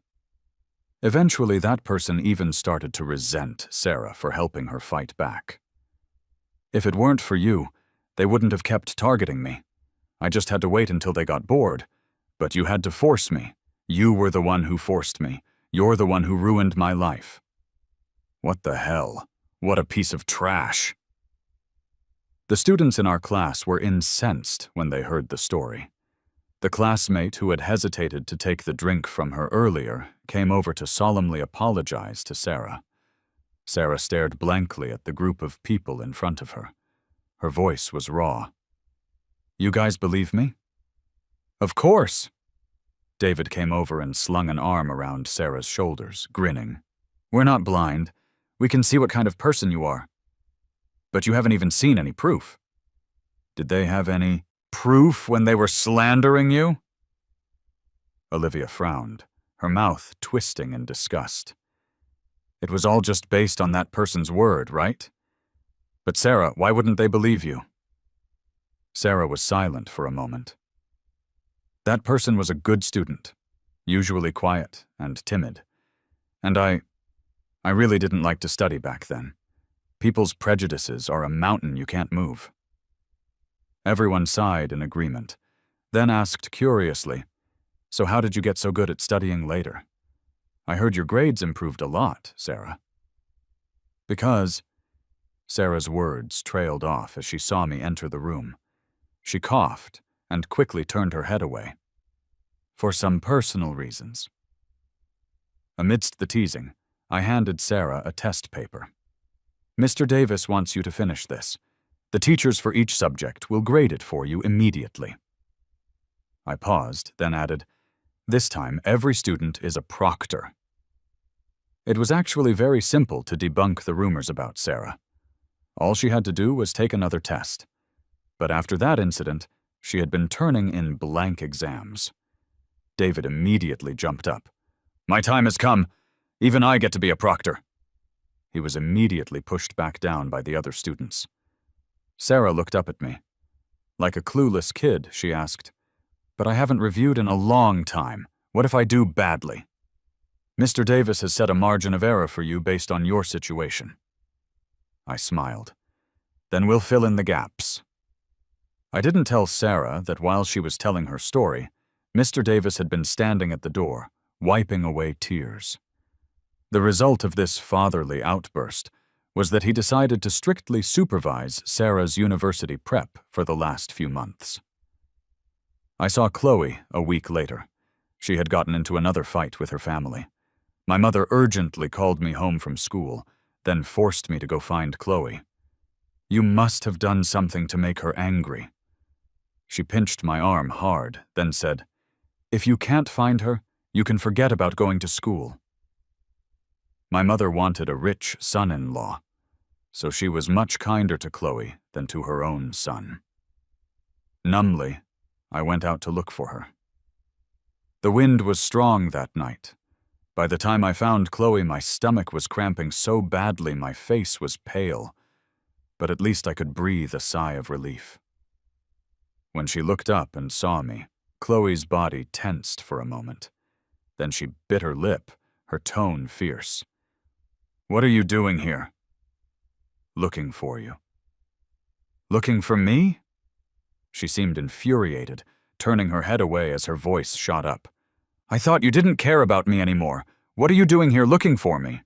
Eventually, that person even started to resent Sarah for helping her fight back. If it weren't for you, they wouldn't have kept targeting me. I just had to wait until they got bored. But you had to force me. You were the one who forced me. You're the one who ruined my life. What the hell? What a piece of trash. The students in our class were incensed when they heard the story. The classmate who had hesitated to take the drink from her earlier came over to solemnly apologize to Sarah. Sarah stared blankly at the group of people in front of her. Her voice was raw. You guys believe me? Of course. David came over and slung an arm around Sarah's shoulders, grinning. We're not blind. We can see what kind of person you are. But you haven't even seen any proof. Did they have any proof when they were slandering you? Olivia frowned, her mouth twisting in disgust. It was all just based on that person's word, right? But Sarah, why wouldn't they believe you? Sarah was silent for a moment. That person was a good student, usually quiet and timid. And I really didn't like to study back then. People's prejudices are a mountain you can't move. Everyone sighed in agreement, then asked curiously, so how did you get so good at studying later? I heard your grades improved a lot, Sarah. Because... Sarah's words trailed off as she saw me enter the room. She coughed and quickly turned her head away. For some personal reasons. Amidst the teasing, I handed Sarah a test paper. Mr. Davis wants you to finish this. The teachers for each subject will grade it for you immediately. I paused, then added, this time every student is a proctor. It was actually very simple to debunk the rumors about Sarah. All she had to do was take another test. But after that incident, she had been turning in blank exams. David immediately jumped up. My time has come. Even I get to be a proctor." He was immediately pushed back down by the other students. Sarah looked up at me. Like a clueless kid, she asked, "But I haven't reviewed in a long time. What if I do badly?" "Mr. Davis has set a margin of error for you based on your situation." I smiled. "Then we'll fill in the gaps." I didn't tell Sarah that while she was telling her story, Mr. Davis had been standing at the door, wiping away tears. The result of this fatherly outburst was that he decided to strictly supervise Sarah's university prep for the last few months. I saw Chloe a week later. She had gotten into another fight with her family. My mother urgently called me home from school, then forced me to go find Chloe. "You must have done something to make her angry." She pinched my arm hard, then said, "If you can't find her, you can forget about going to school." My mother wanted a rich son-in-law, so she was much kinder to Chloe than to her own son. Numbly, I went out to look for her. The wind was strong that night. By the time I found Chloe, my stomach was cramping so badly my face was pale, but at least I could breathe a sigh of relief. When she looked up and saw me, Chloe's body tensed for a moment. Then she bit her lip, her tone fierce. "What are you doing here?" "Looking for you." "Looking for me?" She seemed infuriated, turning her head away as her voice shot up. "I thought you didn't care about me anymore. What are you doing here looking for me?"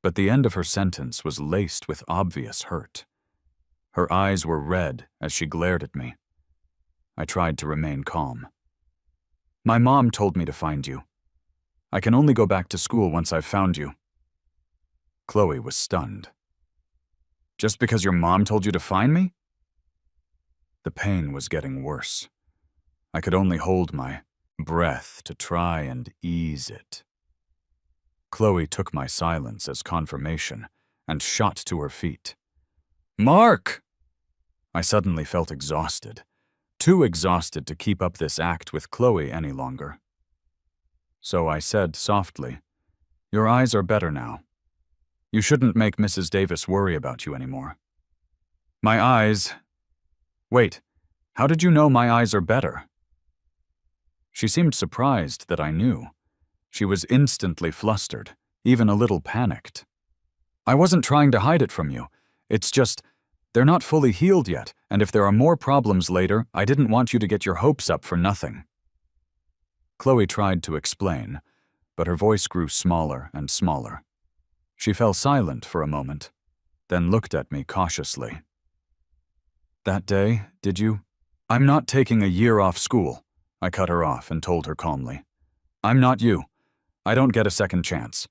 But the end of her sentence was laced with obvious hurt. Her eyes were red as she glared at me. I tried to remain calm. "My mom told me to find you. I can only go back to school once I've found you." Chloe was stunned. "Just because your mom told you to find me?" The pain was getting worse. I could only hold my breath to try and ease it. Chloe took my silence as confirmation and shot to her feet. "Mark!" I suddenly felt exhausted, too exhausted to keep up this act with Chloe any longer. So I said softly, "Your eyes are better now. You shouldn't make Mrs. Davis worry about you anymore." "My eyes... Wait, how did you know my eyes are better?" She seemed surprised that I knew. She was instantly flustered, even a little panicked. "I wasn't trying to hide it from you. It's just, they're not fully healed yet, and if there are more problems later, I didn't want you to get your hopes up for nothing." Chloe tried to explain, but her voice grew smaller and smaller. She fell silent for a moment, then looked at me cautiously. "That day, did you?" "I'm not taking a year off school," I cut her off and told her calmly. "I'm not you. I don't get a second chance.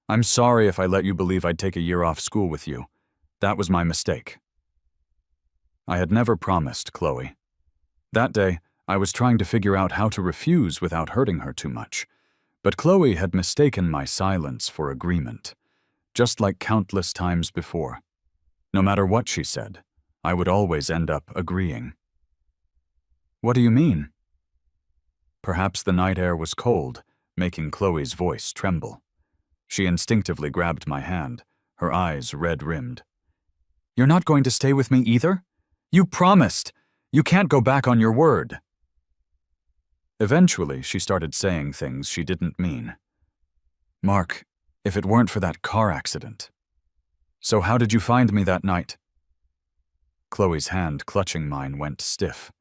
I'm sorry if I let you believe I'd take a year off school with you. That was my mistake." I had never promised Chloe. That day, I was trying to figure out how to refuse without hurting her too much, but Chloe had mistaken my silence for agreement, just like countless times before. No matter what she said, I would always end up agreeing. "What do you mean?" Perhaps the night air was cold, making Chloe's voice tremble. She instinctively grabbed my hand, her eyes red-rimmed. "You're not going to stay with me either? You promised! You can't go back on your word." Eventually, she started saying things she didn't mean. "Mark, if it weren't for that car accident. So how did you find me that night?" Chloe's hand clutching mine went stiff.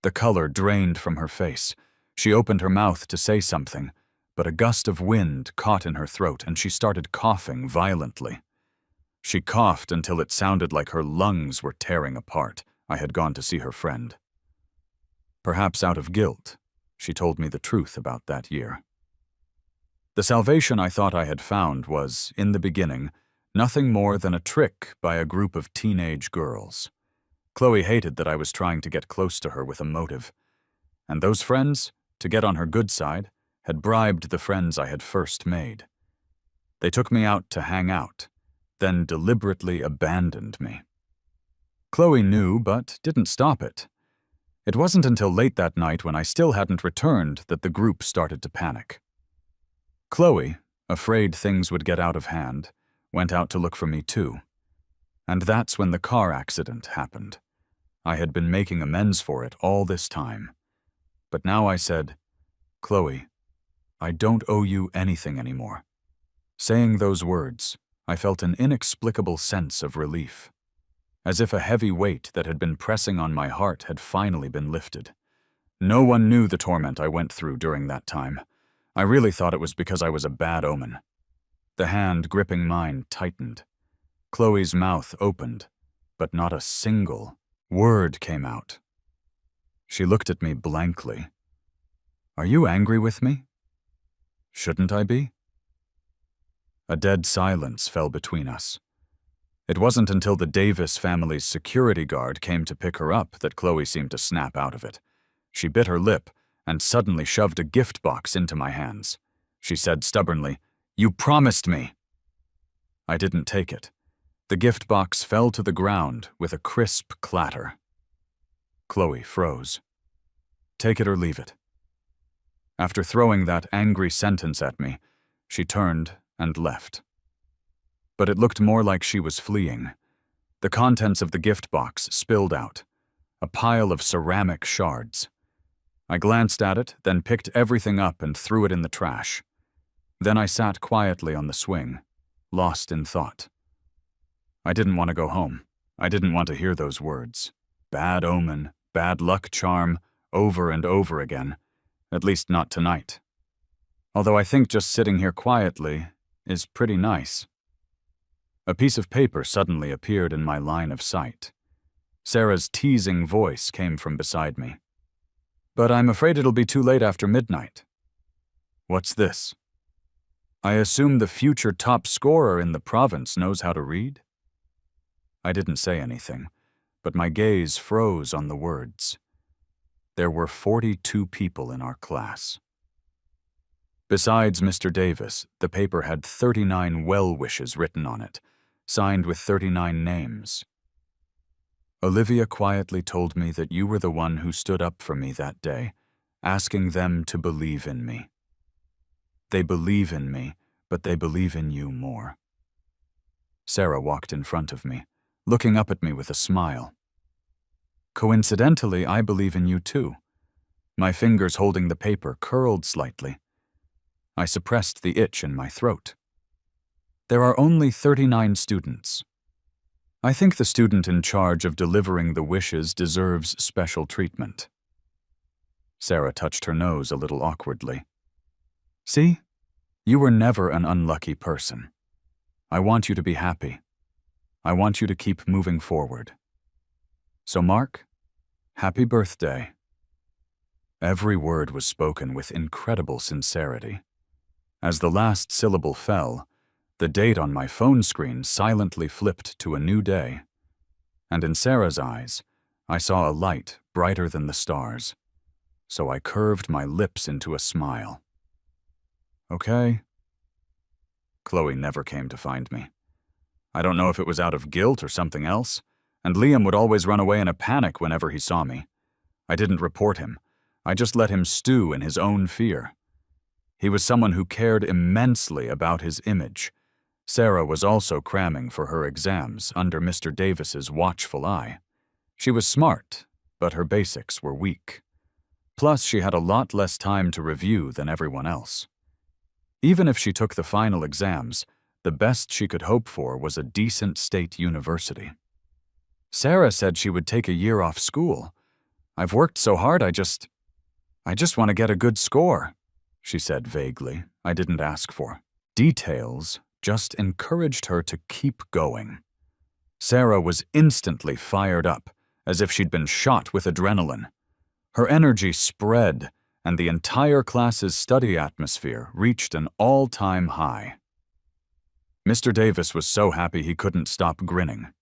The color drained from her face. She opened her mouth to say something, but a gust of wind caught in her throat and she started coughing violently. She coughed until it sounded like her lungs were tearing apart. I had gone to see her friend. Perhaps out of guilt, she told me the truth about that year. The salvation I thought I had found was, in the beginning, nothing more than a trick by a group of teenage girls. Chloe hated that I was trying to get close to her with a motive. And those friends, to get on her good side, had bribed the friends I had first made. They took me out to hang out, then deliberately abandoned me. Chloe knew, but didn't stop it. It wasn't until late that night when I still hadn't returned that the group started to panic. Chloe, afraid things would get out of hand, went out to look for me too. And that's when the car accident happened. I had been making amends for it all this time. But now I said, "Chloe, I don't owe you anything anymore." Saying those words, I felt an inexplicable sense of relief, as if a heavy weight that had been pressing on my heart had finally been lifted. No one knew the torment I went through during that time. I really thought it was because I was a bad omen. The hand gripping mine tightened. Chloe's mouth opened, but not a single word came out. She looked at me blankly. "Are you angry with me? Shouldn't I be?" A dead silence fell between us. It wasn't until the Davis family's security guard came to pick her up that Chloe seemed to snap out of it. She bit her lip and suddenly shoved a gift box into my hands. She said stubbornly, "You promised me." I didn't take it. The gift box fell to the ground with a crisp clatter. Chloe froze. "Take it or leave it." After throwing that angry sentence at me, she turned and left. But it looked more like she was fleeing. The contents of the gift box spilled out, a pile of ceramic shards. I glanced at it, then picked everything up and threw it in the trash. Then I sat quietly on the swing, lost in thought. I didn't want to go home. I didn't want to hear those words. Bad omen, bad luck charm, over and over again. At least not tonight. Although I think just sitting here quietly is pretty nice. A piece of paper suddenly appeared in my line of sight. Sarah's teasing voice came from beside me. "But I'm afraid it'll be too late after midnight." "What's this?" "I assume the future top scorer in the province knows how to read?" I didn't say anything, but my gaze froze on the words. There were 42 people in our class. Besides Mr. Davis, the paper had 39 well wishes written on it, signed with 39 names. "Olivia quietly told me that you were the one who stood up for me that day, asking them to believe in me. They believe in me, but they believe in you more." Sarah walked in front of me, looking up at me with a smile. "Coincidentally, I believe in you too." My fingers holding the paper curled slightly. I suppressed the itch in my throat. "There are only 39 students. I think the student in charge of delivering the wishes deserves special treatment." Sarah touched her nose a little awkwardly. "See? You were never an unlucky person. I want you to be happy. I want you to keep moving forward. So Mark, happy birthday." Every word was spoken with incredible sincerity. As the last syllable fell, the date on my phone screen silently flipped to a new day. And in Sarah's eyes, I saw a light brighter than the stars. So I curved my lips into a smile. "Okay." Chloe never came to find me. I don't know if it was out of guilt or something else, and Liam would always run away in a panic whenever he saw me. I didn't report him. I just let him stew in his own fear. He was someone who cared immensely about his image. Sarah was also cramming for her exams under Mr. Davis's watchful eye. She was smart, but her basics were weak. Plus, she had a lot less time to review than everyone else. Even if she took the final exams, the best she could hope for was a decent state university. Sarah said she would take a year off school. "I've worked so hard, I just want to get a good score," she said vaguely. I didn't ask for details, just encouraged her to keep going. Sarah was instantly fired up, as if she'd been shot with adrenaline. Her energy spread, and the entire class's study atmosphere reached an all-time high. Mr. Davis was so happy he couldn't stop grinning.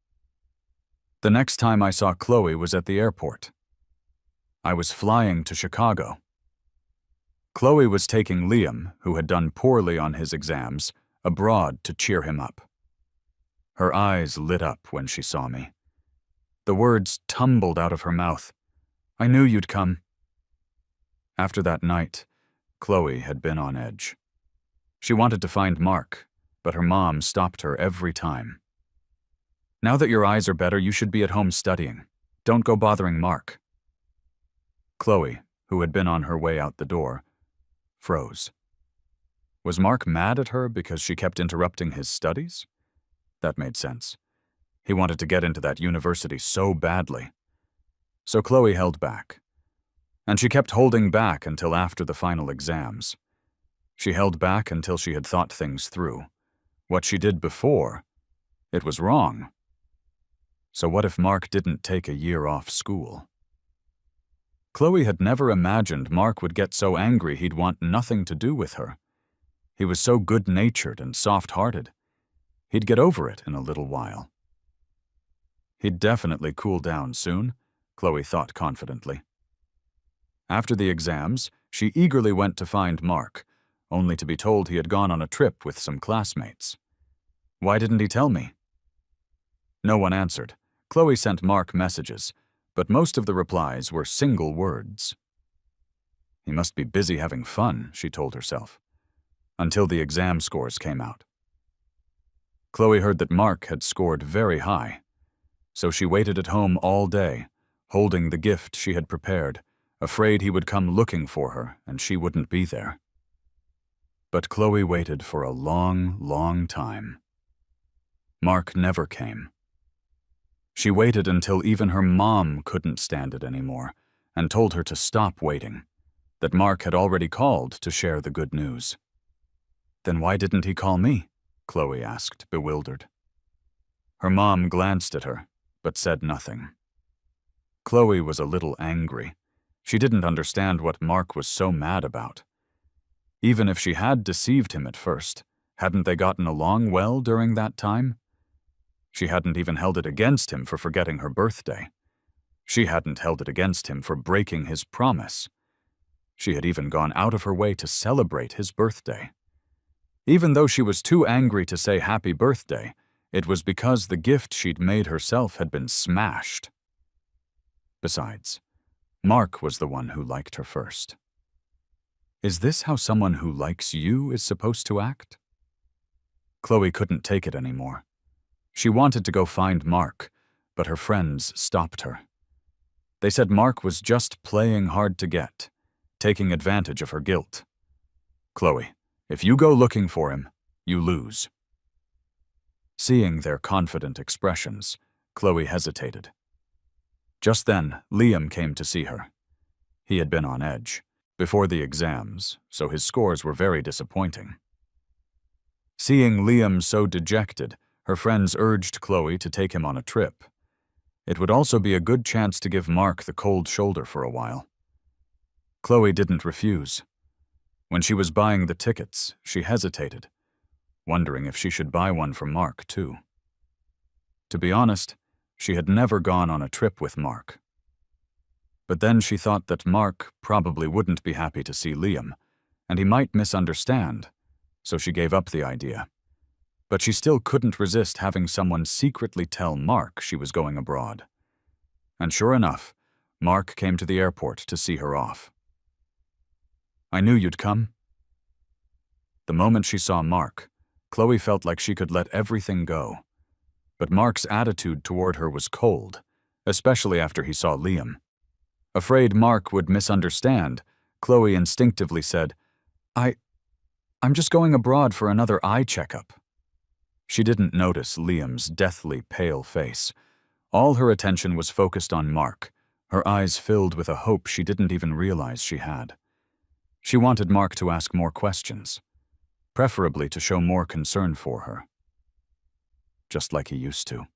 The next time I saw Chloe was at the airport. I was flying to Chicago. Chloe was taking Liam, who had done poorly on his exams, abroad to cheer him up. Her eyes lit up when she saw me. The words tumbled out of her mouth. "I knew you'd come." After that night, Chloe had been on edge. She wanted to find Mark, but her mom stopped her every time. "Now that your eyes are better, you should be at home studying. Don't go bothering Mark." Chloe, who had been on her way out the door, froze. Was Mark mad at her because she kept interrupting his studies? That made sense. He wanted to get into that university so badly. So Chloe held back. And she kept holding back until after the final exams. She held back until she had thought things through. What she did before, it was wrong. So what if Mark didn't take a year off school? Chloe had never imagined Mark would get so angry he'd want nothing to do with her. He was so good-natured and soft-hearted. He'd get over it in a little while. He'd definitely cool down soon, Chloe thought confidently. After the exams, she eagerly went to find Mark, only to be told he had gone on a trip with some classmates. Why didn't he tell me? No one answered. Chloe sent Mark messages, but most of the replies were single words. He must be busy having fun, she told herself, until the exam scores came out. Chloe heard that Mark had scored very high, so she waited at home all day, holding the gift she had prepared, afraid he would come looking for her and she wouldn't be there. But Chloe waited for a long, long time. Mark never came. She waited until even her mom couldn't stand it anymore and told her to stop waiting, that Mark had already called to share the good news. Then why didn't he call me? Chloe asked, bewildered. Her mom glanced at her, but said nothing. Chloe was a little angry. She didn't understand what Mark was so mad about. Even if she had deceived him at first, hadn't they gotten along well during that time? She hadn't even held it against him for forgetting her birthday. She hadn't held it against him for breaking his promise. She had even gone out of her way to celebrate his birthday. Even though she was too angry to say happy birthday, it was because the gift she'd made herself had been smashed. Besides, Mark was the one who liked her first. Is this how someone who likes you is supposed to act? Chloe couldn't take it anymore. She wanted to go find Mark, but her friends stopped her. They said Mark was just playing hard to get, taking advantage of her guilt. Chloe, if you go looking for him, you lose. Seeing their confident expressions, Chloe hesitated. Just then, Liam came to see her. He had been on edge before the exams, so his scores were very disappointing. Seeing Liam so dejected, her friends urged Chloe to take him on a trip. It would also be a good chance to give Mark the cold shoulder for a while. Chloe didn't refuse. When she was buying the tickets, she hesitated, wondering if she should buy one for Mark, too. To be honest, she had never gone on a trip with Mark. But then she thought that Mark probably wouldn't be happy to see Liam, and he might misunderstand, so she gave up the idea. But she still couldn't resist having someone secretly tell Mark she was going abroad. And sure enough, Mark came to the airport to see her off. "I knew you'd come." The moment she saw Mark, Chloe felt like she could let everything go. But Mark's attitude toward her was cold, especially after he saw Liam. Afraid Mark would misunderstand, Chloe instinctively said, I'm just going abroad for another eye checkup." She didn't notice Liam's deathly pale face. All her attention was focused on Mark, her eyes filled with a hope she didn't even realize she had. She wanted Mark to ask more questions, preferably to show more concern for her, just like he used to.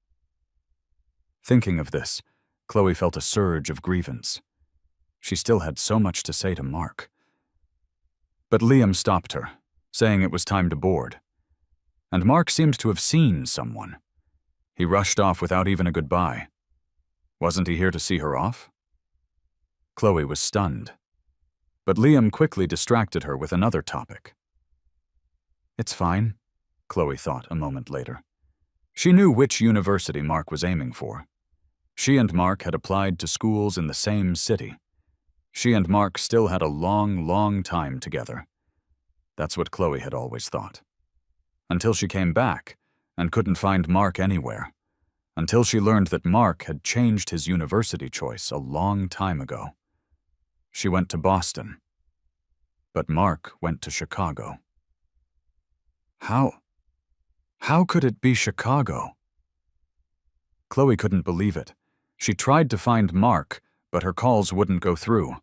Thinking of this, Chloe felt a surge of grievance. She still had so much to say to Mark. But Liam stopped her, saying it was time to board. And Mark seemed to have seen someone. He rushed off without even a goodbye. Wasn't he here to see her off? Chloe was stunned. But Liam quickly distracted her with another topic. It's fine, Chloe thought a moment later. She knew which university Mark was aiming for. She and Mark had applied to schools in the same city. She and Mark still had a long, long time together. That's what Chloe had always thought. Until she came back and couldn't find Mark anywhere. Until she learned that Mark had changed his university choice a long time ago. She went to Boston. But Mark went to Chicago. How could it be Chicago? Chloe couldn't believe it. She tried to find Mark, but her calls wouldn't go through.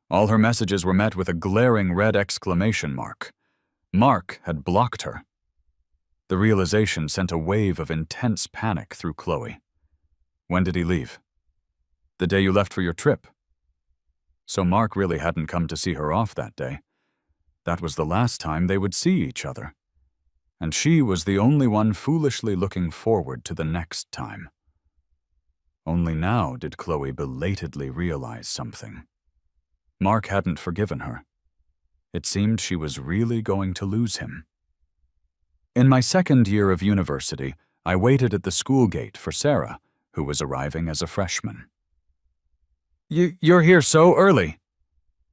All her messages were met with a glaring red exclamation mark. Mark had blocked her. The realization sent a wave of intense panic through Chloe. When did he leave? The day you left for your trip. So Mark really hadn't come to see her off that day. That was the last time they would see each other. And she was the only one foolishly looking forward to the next time. Only now did Chloe belatedly realize something. Mark hadn't forgiven her. It seemed she was really going to lose him. In my second year of university, I waited at the school gate for Sarah, who was arriving as a freshman. You're here so early."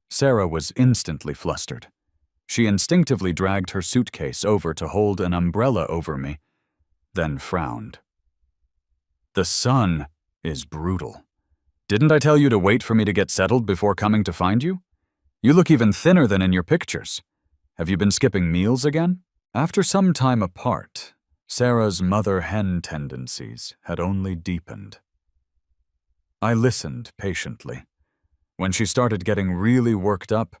Sarah was instantly flustered. She instinctively dragged her suitcase over to hold an umbrella over me, then frowned. "The sun is brutal. Didn't I tell you to wait for me to get settled before coming to find you? You look even thinner than in your pictures. Have you been skipping meals again?" After some time apart, Sarah's mother-hen tendencies had only deepened. I listened patiently. When she started getting really worked up,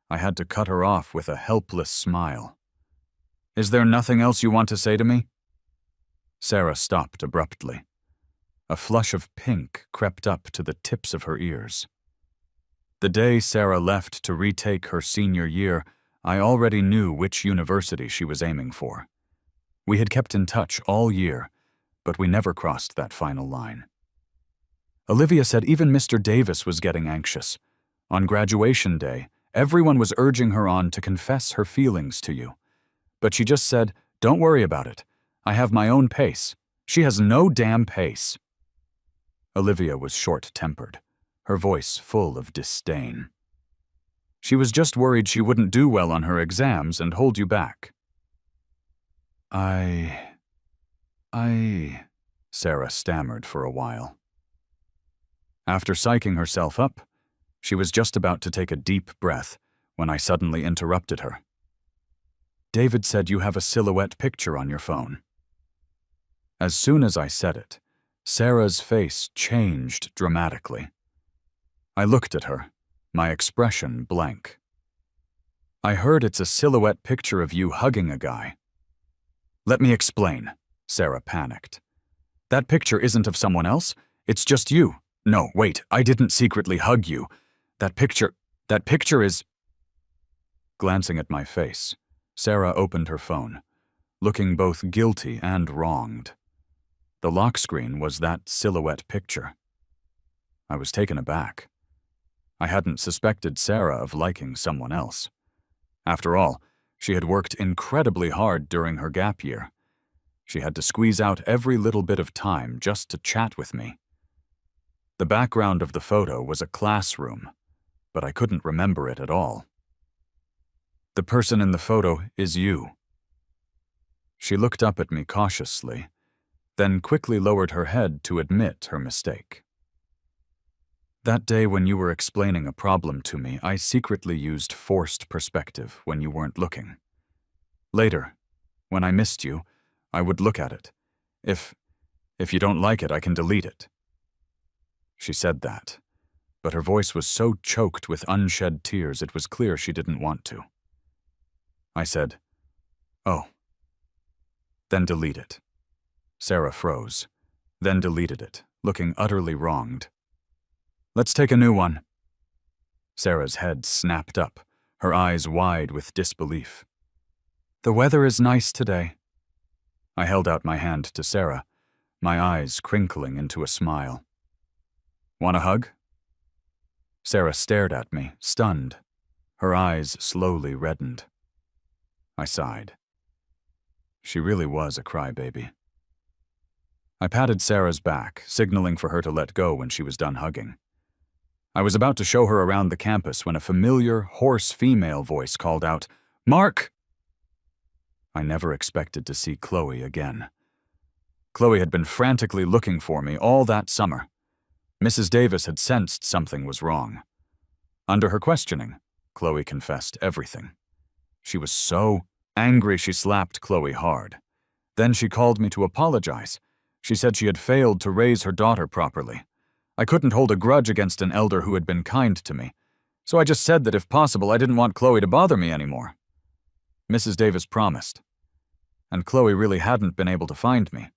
I had to cut her off with a helpless smile. "Is there nothing else you want to say to me?" Sarah stopped abruptly. A flush of pink crept up to the tips of her ears. The day Sarah left to retake her senior year, I already knew which university she was aiming for. We had kept in touch all year, but we never crossed that final line. Olivia said even Mr. Davis was getting anxious. On graduation day, everyone was urging her on to confess her feelings to you. But she just said, "Don't worry about it. I have my own pace." She has no damn pace. Olivia was short-tempered, her voice full of disdain. She was just worried she wouldn't do well on her exams and hold you back. I, Sarah stammered for a while. After psyching herself up, she was just about to take a deep breath when I suddenly interrupted her. "David said you have a silhouette picture on your phone." As soon as I said it, Sarah's face changed dramatically. I looked at her, my expression blank. "I heard it's a silhouette picture of you hugging a guy." "Let me explain," Sarah panicked. "That picture isn't of someone else, it's just you. No, wait, I didn't secretly hug you. That picture is—" Glancing at my face, Sarah opened her phone, looking both guilty and wronged. The lock screen was that silhouette picture. I was taken aback. I hadn't suspected Sarah of liking someone else. After all, she had worked incredibly hard during her gap year. She had to squeeze out every little bit of time just to chat with me. The background of the photo was a classroom, but I couldn't remember it at all. "The person in the photo is you." She looked up at me cautiously, then quickly lowered her head to admit her mistake. "That day when you were explaining a problem to me, I secretly used forced perspective when you weren't looking. Later, when I missed you, I would look at it. If you don't like it, I can delete it." She said that, but her voice was so choked with unshed tears it was clear she didn't want to. I said, "Oh." "Then delete it." Sarah froze, then deleted it, looking utterly wronged. "Let's take a new one." Sarah's head snapped up, her eyes wide with disbelief. "The weather is nice today." I held out my hand to Sarah, my eyes crinkling into a smile. "Want a hug?" Sarah stared at me, stunned. Her eyes slowly reddened. I sighed. She really was a crybaby. I patted Sarah's back, signaling for her to let go when she was done hugging. I was about to show her around the campus when a familiar, hoarse female voice called out, "Mark!" I never expected to see Chloe again. Chloe had been frantically looking for me all that summer. Mrs. Davis had sensed something was wrong. Under her questioning, Chloe confessed everything. She was so angry she slapped Chloe hard. Then she called me to apologize. She said she had failed to raise her daughter properly. I couldn't hold a grudge against an elder who had been kind to me, so I just said that if possible I didn't want Chloe to bother me anymore. Mrs. Davis promised. And Chloe really hadn't been able to find me,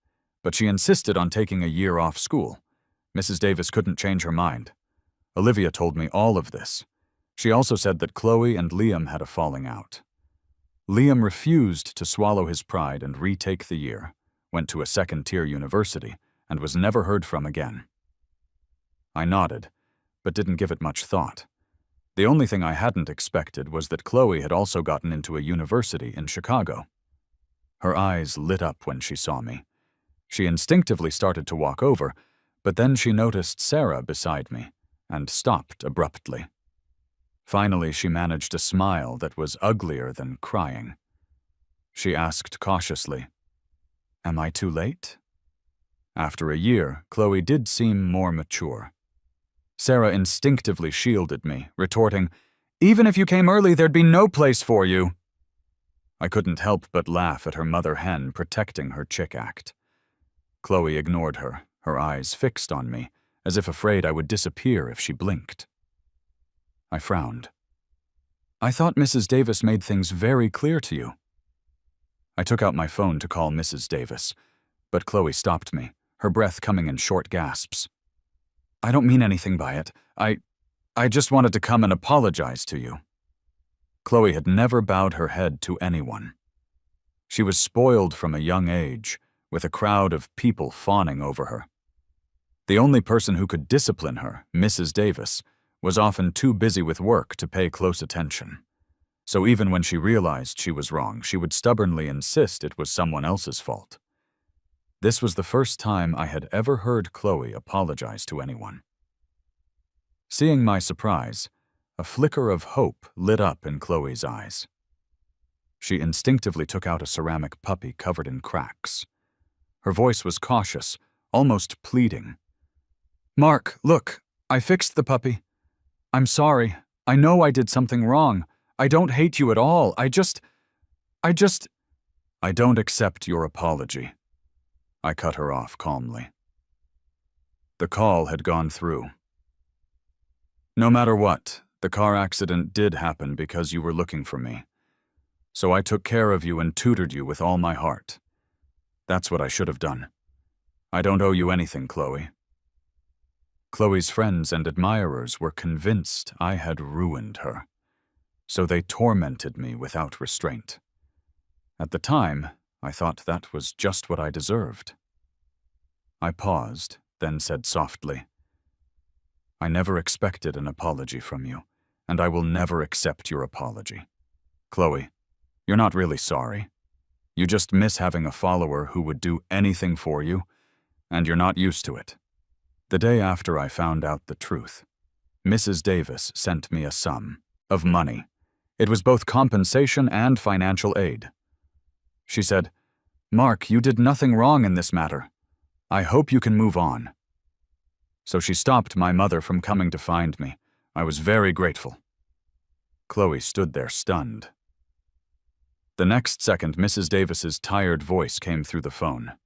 but she insisted on taking a year off school. Mrs. Davis couldn't change her mind. Olivia told me all of this. She also said that Chloe and Liam had a falling out. Liam refused to swallow his pride and retake the year, went to a second-tier university, and was never heard from again. I nodded, but didn't give it much thought. The only thing I hadn't expected was that Chloe had also gotten into a university in Chicago. Her eyes lit up when she saw me. She instinctively started to walk over, but then she noticed Sarah beside me and stopped abruptly. Finally, she managed a smile that was uglier than crying. She asked cautiously, "Am I too late?" After a year, Chloe did seem more mature. Sarah instinctively shielded me, retorting, "Even if you came early, there'd be no place for you." I couldn't help but laugh at her mother hen protecting her chick act. Chloe ignored her, her eyes fixed on me, as if afraid I would disappear if she blinked. I frowned. "I thought Mrs. Davis made things very clear to you." I took out my phone to call Mrs. Davis, but Chloe stopped me, her breath coming in short gasps. "I don't mean anything by it. I just wanted to come and apologize to you." Chloe had never bowed her head to anyone. She was spoiled from a young age, with a crowd of people fawning over her. The only person who could discipline her, Mrs. Davis, was often too busy with work to pay close attention. So even when she realized she was wrong, she would stubbornly insist it was someone else's fault. This was the first time I had ever heard Chloe apologize to anyone. Seeing my surprise, a flicker of hope lit up in Chloe's eyes. She instinctively took out a ceramic puppy covered in cracks. Her voice was cautious, almost pleading. "Mark, look, I fixed the puppy. I'm sorry. I know I did something wrong. I don't hate you at all. I don't accept your apology." I cut her off calmly. The call had gone through. "No matter what, the car accident did happen because you were looking for me. So I took care of you and tutored you with all my heart. That's what I should have done. I don't owe you anything, Chloe." Chloe's friends and admirers were convinced I had ruined her, so they tormented me without restraint. At the time, I thought that was just what I deserved. I paused, then said softly, "I never expected an apology from you, and I will never accept your apology. Chloe, you're not really sorry. You just miss having a follower who would do anything for you, and you're not used to it." The day after I found out the truth, Mrs. Davis sent me a sum of money. It was both compensation and financial aid. She said, "Mark, you did nothing wrong in this matter. I hope you can move on." So she stopped my mother from coming to find me. I was very grateful. Chloe stood there stunned. The next second, Mrs. Davis's tired voice came through the phone.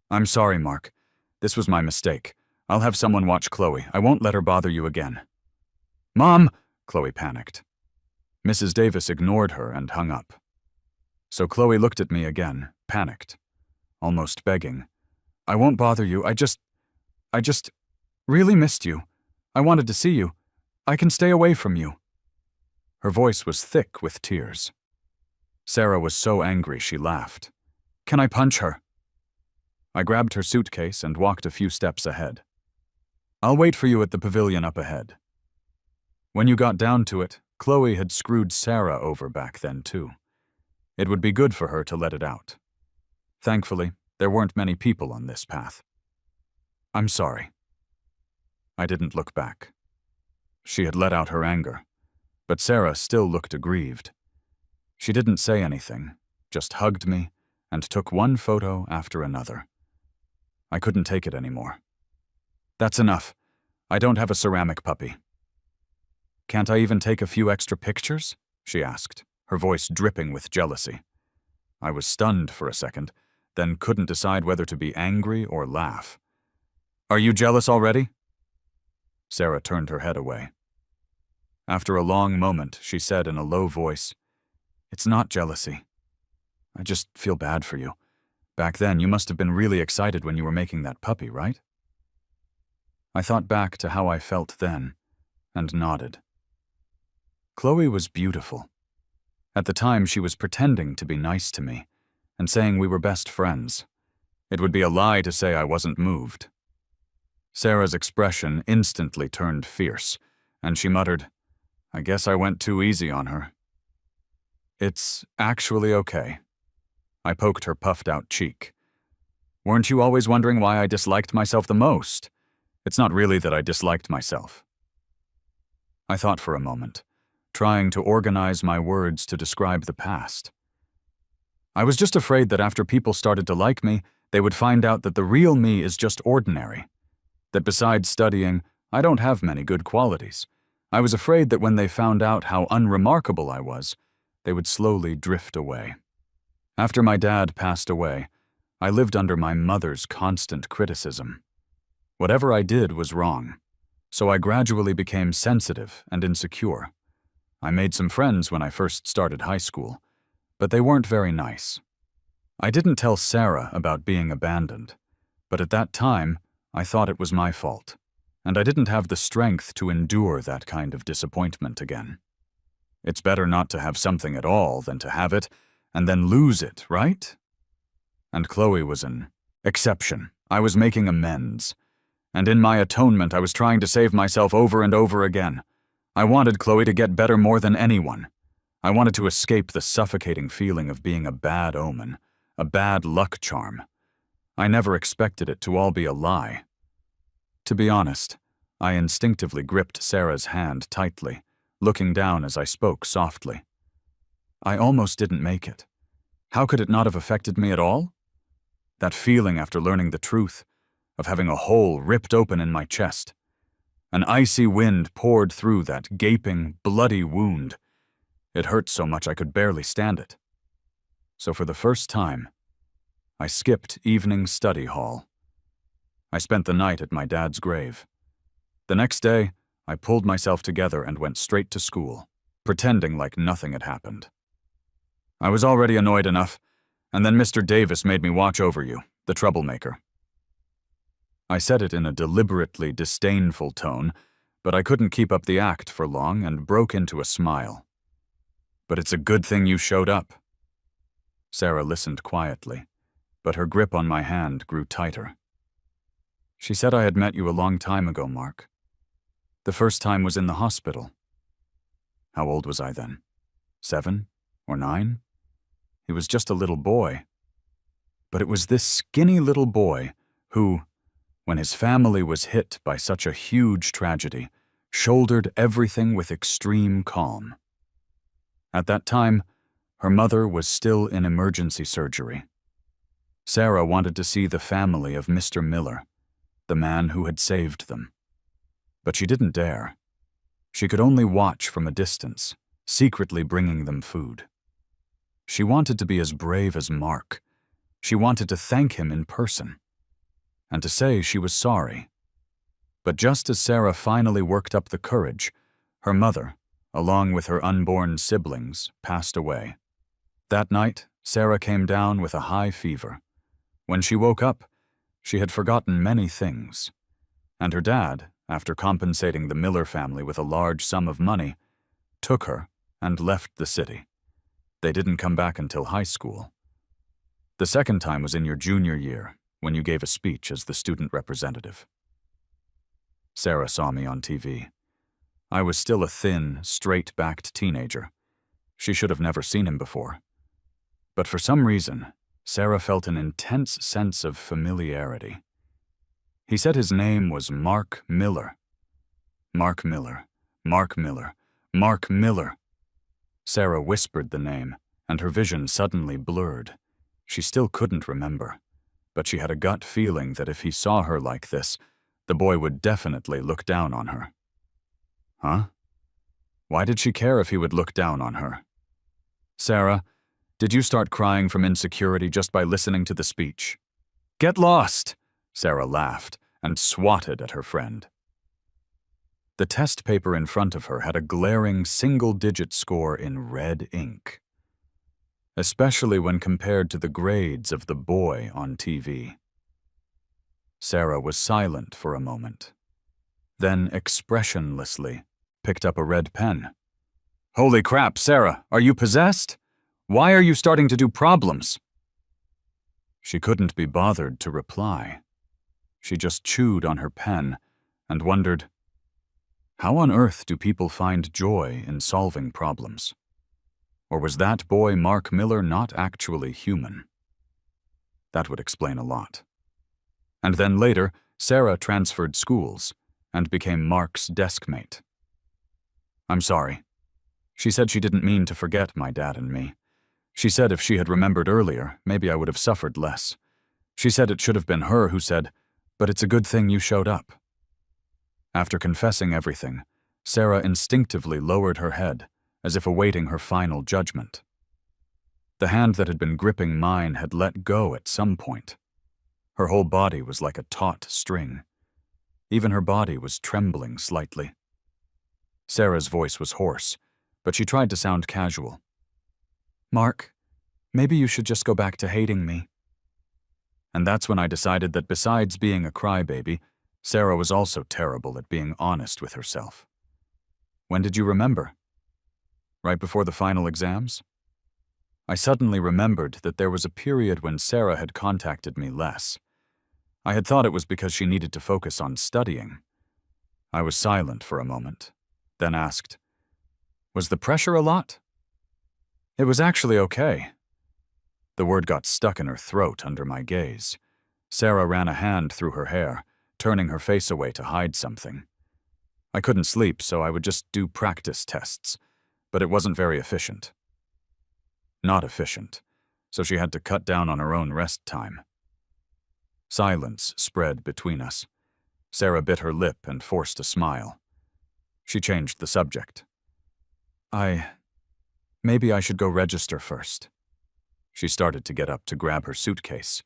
"I'm sorry, Mark. This was my mistake. I'll have someone watch Chloe. I won't let her bother you again." "Mom!" Chloe panicked. Mrs. Davis ignored her and hung up. So Chloe looked at me again, panicked, almost begging. "I won't bother you. I just really missed you. I wanted to see you. I can stay away from you." Her voice was thick with tears. Sarah was so angry she laughed. "Can I punch her?" I grabbed her suitcase and walked a few steps ahead. "I'll wait for you at the pavilion up ahead." When you got down to it, Chloe had screwed Sarah over back then too. It would be good for her to let it out. Thankfully, there weren't many people on this path. "I'm sorry." I didn't look back. She had let out her anger, but Sarah still looked aggrieved. She didn't say anything, just hugged me and took one photo after another. I couldn't take it anymore. "That's enough. I don't have a ceramic puppy." "Can't I even take a few extra pictures?" she asked, her voice dripping with jealousy. I was stunned for a second, then couldn't decide whether to be angry or laugh. "Are you jealous already?" Sarah turned her head away. After a long moment, she said in a low voice, "It's not jealousy. I just feel bad for you. Back then, you must have been really excited when you were making that puppy, right?" I thought back to how I felt then, and nodded. Chloe was beautiful. At the time, she was pretending to be nice to me, and saying we were best friends. It would be a lie to say I wasn't moved. Sarah's expression instantly turned fierce, and she muttered, "I guess I went too easy on her." "It's actually okay." I poked her puffed-out cheek. "Weren't you always wondering why I disliked myself the most? It's not really that I disliked myself." I thought for a moment, trying to organize my words to describe the past. I was just afraid that after people started to like me, they would find out that the real me is just ordinary. That besides studying, I don't have many good qualities. I was afraid that when they found out how unremarkable I was, they would slowly drift away. After my dad passed away, I lived under my mother's constant criticism. Whatever I did was wrong, so I gradually became sensitive and insecure. I made some friends when I first started high school, but they weren't very nice. I didn't tell Sarah about being abandoned, but at that time, I thought it was my fault, and I didn't have the strength to endure that kind of disappointment again. It's better not to have something at all than to have it and then lose it, right? And Chloe was an exception. I was making amends. And in my atonement, I was trying to save myself over and over again. I wanted Chloe to get better more than anyone. I wanted to escape the suffocating feeling of being a bad omen, a bad luck charm. I never expected it to all be a lie. To be honest, I instinctively gripped Sarah's hand tightly, looking down as I spoke softly. I almost didn't make it. How could it not have affected me at all? That feeling after learning the truth, of having a hole ripped open in my chest. An icy wind poured through that gaping, bloody wound. It hurt so much I could barely stand it. So for the first time, I skipped evening study hall. I spent the night at my dad's grave. The next day, I pulled myself together and went straight to school, pretending like nothing had happened. I was already annoyed enough, and then Mr. Davis made me watch over you, the troublemaker. I said it in a deliberately disdainful tone, but I couldn't keep up the act for long and broke into a smile. "But it's a good thing you showed up." Sarah listened quietly, but her grip on my hand grew tighter. "She said I had met you a long time ago, Mark. The first time was in the hospital." How old was I then? 7 or 9? He was just a little boy. But it was this skinny little boy who, when his family was hit by such a huge tragedy, shouldered everything with extreme calm. At that time, her mother was still in emergency surgery. Sarah wanted to see the family of Mr. Miller, the man who had saved them. But she didn't dare. She could only watch from a distance, secretly bringing them food. She wanted to be as brave as Mark. She wanted to thank him in person, and to say she was sorry. But just as Sarah finally worked up the courage, her mother, along with her unborn siblings, passed away. That night, Sarah came down with a high fever. When she woke up, she had forgotten many things, and her dad, after compensating the Miller family with a large sum of money, took her and left the city. They didn't come back until high school. The second time was in your junior year, when you gave a speech as the student representative. Sarah saw me on TV. I was still a thin, straight-backed teenager. She should have never seen him before. But for some reason, Sarah felt an intense sense of familiarity. He said his name was Mark Miller. Mark Miller, Mark Miller, Mark Miller. Sarah whispered the name, and her vision suddenly blurred. She still couldn't remember, but she had a gut feeling that if he saw her like this, the boy would definitely look down on her. Huh? Why did she care if he would look down on her? Sarah, did you start crying from insecurity just by listening to the speech? Get lost! Sarah laughed and swatted at her friend. The test paper in front of her had a glaring single-digit score in red ink, especially when compared to the grades of the boy on TV. Sarah was silent for a moment, then expressionlessly picked up a red pen. Holy crap, Sarah, are you possessed? Why are you starting to do problems? She couldn't be bothered to reply. She just chewed on her pen and wondered, how on earth do people find joy in solving problems? Or was that boy Mark Miller not actually human? That would explain a lot. And then later, Sarah transferred schools and became Mark's deskmate. I'm sorry. She said she didn't mean to forget my dad and me. She said if she had remembered earlier, maybe I would have suffered less. She said it should have been her who said, but it's a good thing you showed up. After confessing everything, Sarah instinctively lowered her head, as if awaiting her final judgment. The hand that had been gripping mine had let go at some point. Her whole body was like a taut string. Even her body was trembling slightly. Sarah's voice was hoarse, but she tried to sound casual. Mark, maybe you should just go back to hating me. And that's when I decided that besides being a crybaby, Sarah was also terrible at being honest with herself. When did you remember? Right before the final exams? I suddenly remembered that there was a period when Sarah had contacted me less. I had thought it was because she needed to focus on studying. I was silent for a moment, then asked, was the pressure a lot? It was actually okay. The word got stuck in her throat under my gaze. Sarah ran a hand through her hair, turning her face away to hide something. I couldn't sleep, so I would just do practice tests, but it wasn't very efficient. Not efficient, so she had to cut down on her own rest time. Silence spread between us. Sarah bit her lip and forced a smile. She changed the subject. Maybe I should go register first. She started to get up to grab her suitcase,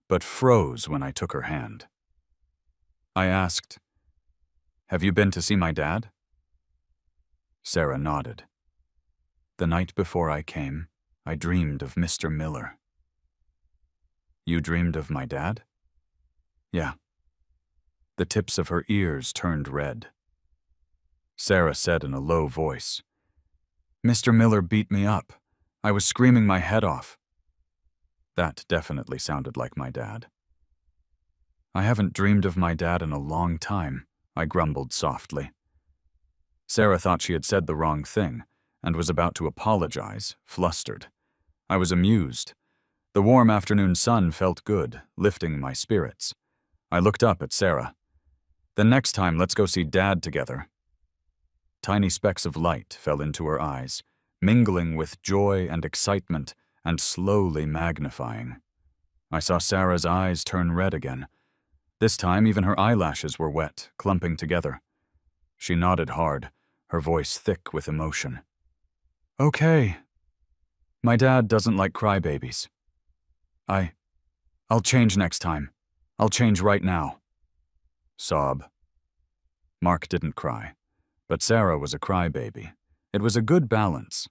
but froze when I took her hand. I asked, have you been to see my dad? Sarah nodded. The night before I came, I dreamed of Mr. Miller. You dreamed of my dad? Yeah. The tips of her ears turned red. Sarah said in a low voice, Mr. Miller beat me up. I was screaming my head off. That definitely sounded like my dad. I haven't dreamed of my dad in a long time, I grumbled softly. Sarah thought she had said the wrong thing and was about to apologize, flustered. I was amused. The warm afternoon sun felt good, lifting my spirits. I looked up at Sarah. The next time, let's go see Dad together. Tiny specks of light fell into her eyes, mingling with joy and excitement and slowly magnifying. I saw Sarah's eyes turn red again. This time, even her eyelashes were wet, clumping together. She nodded hard, her voice thick with emotion. Okay. My dad doesn't like crybabies. I'll change next time. I'll change right now. Sob. Mark didn't cry, but Sarah was a crybaby. It was a good balance.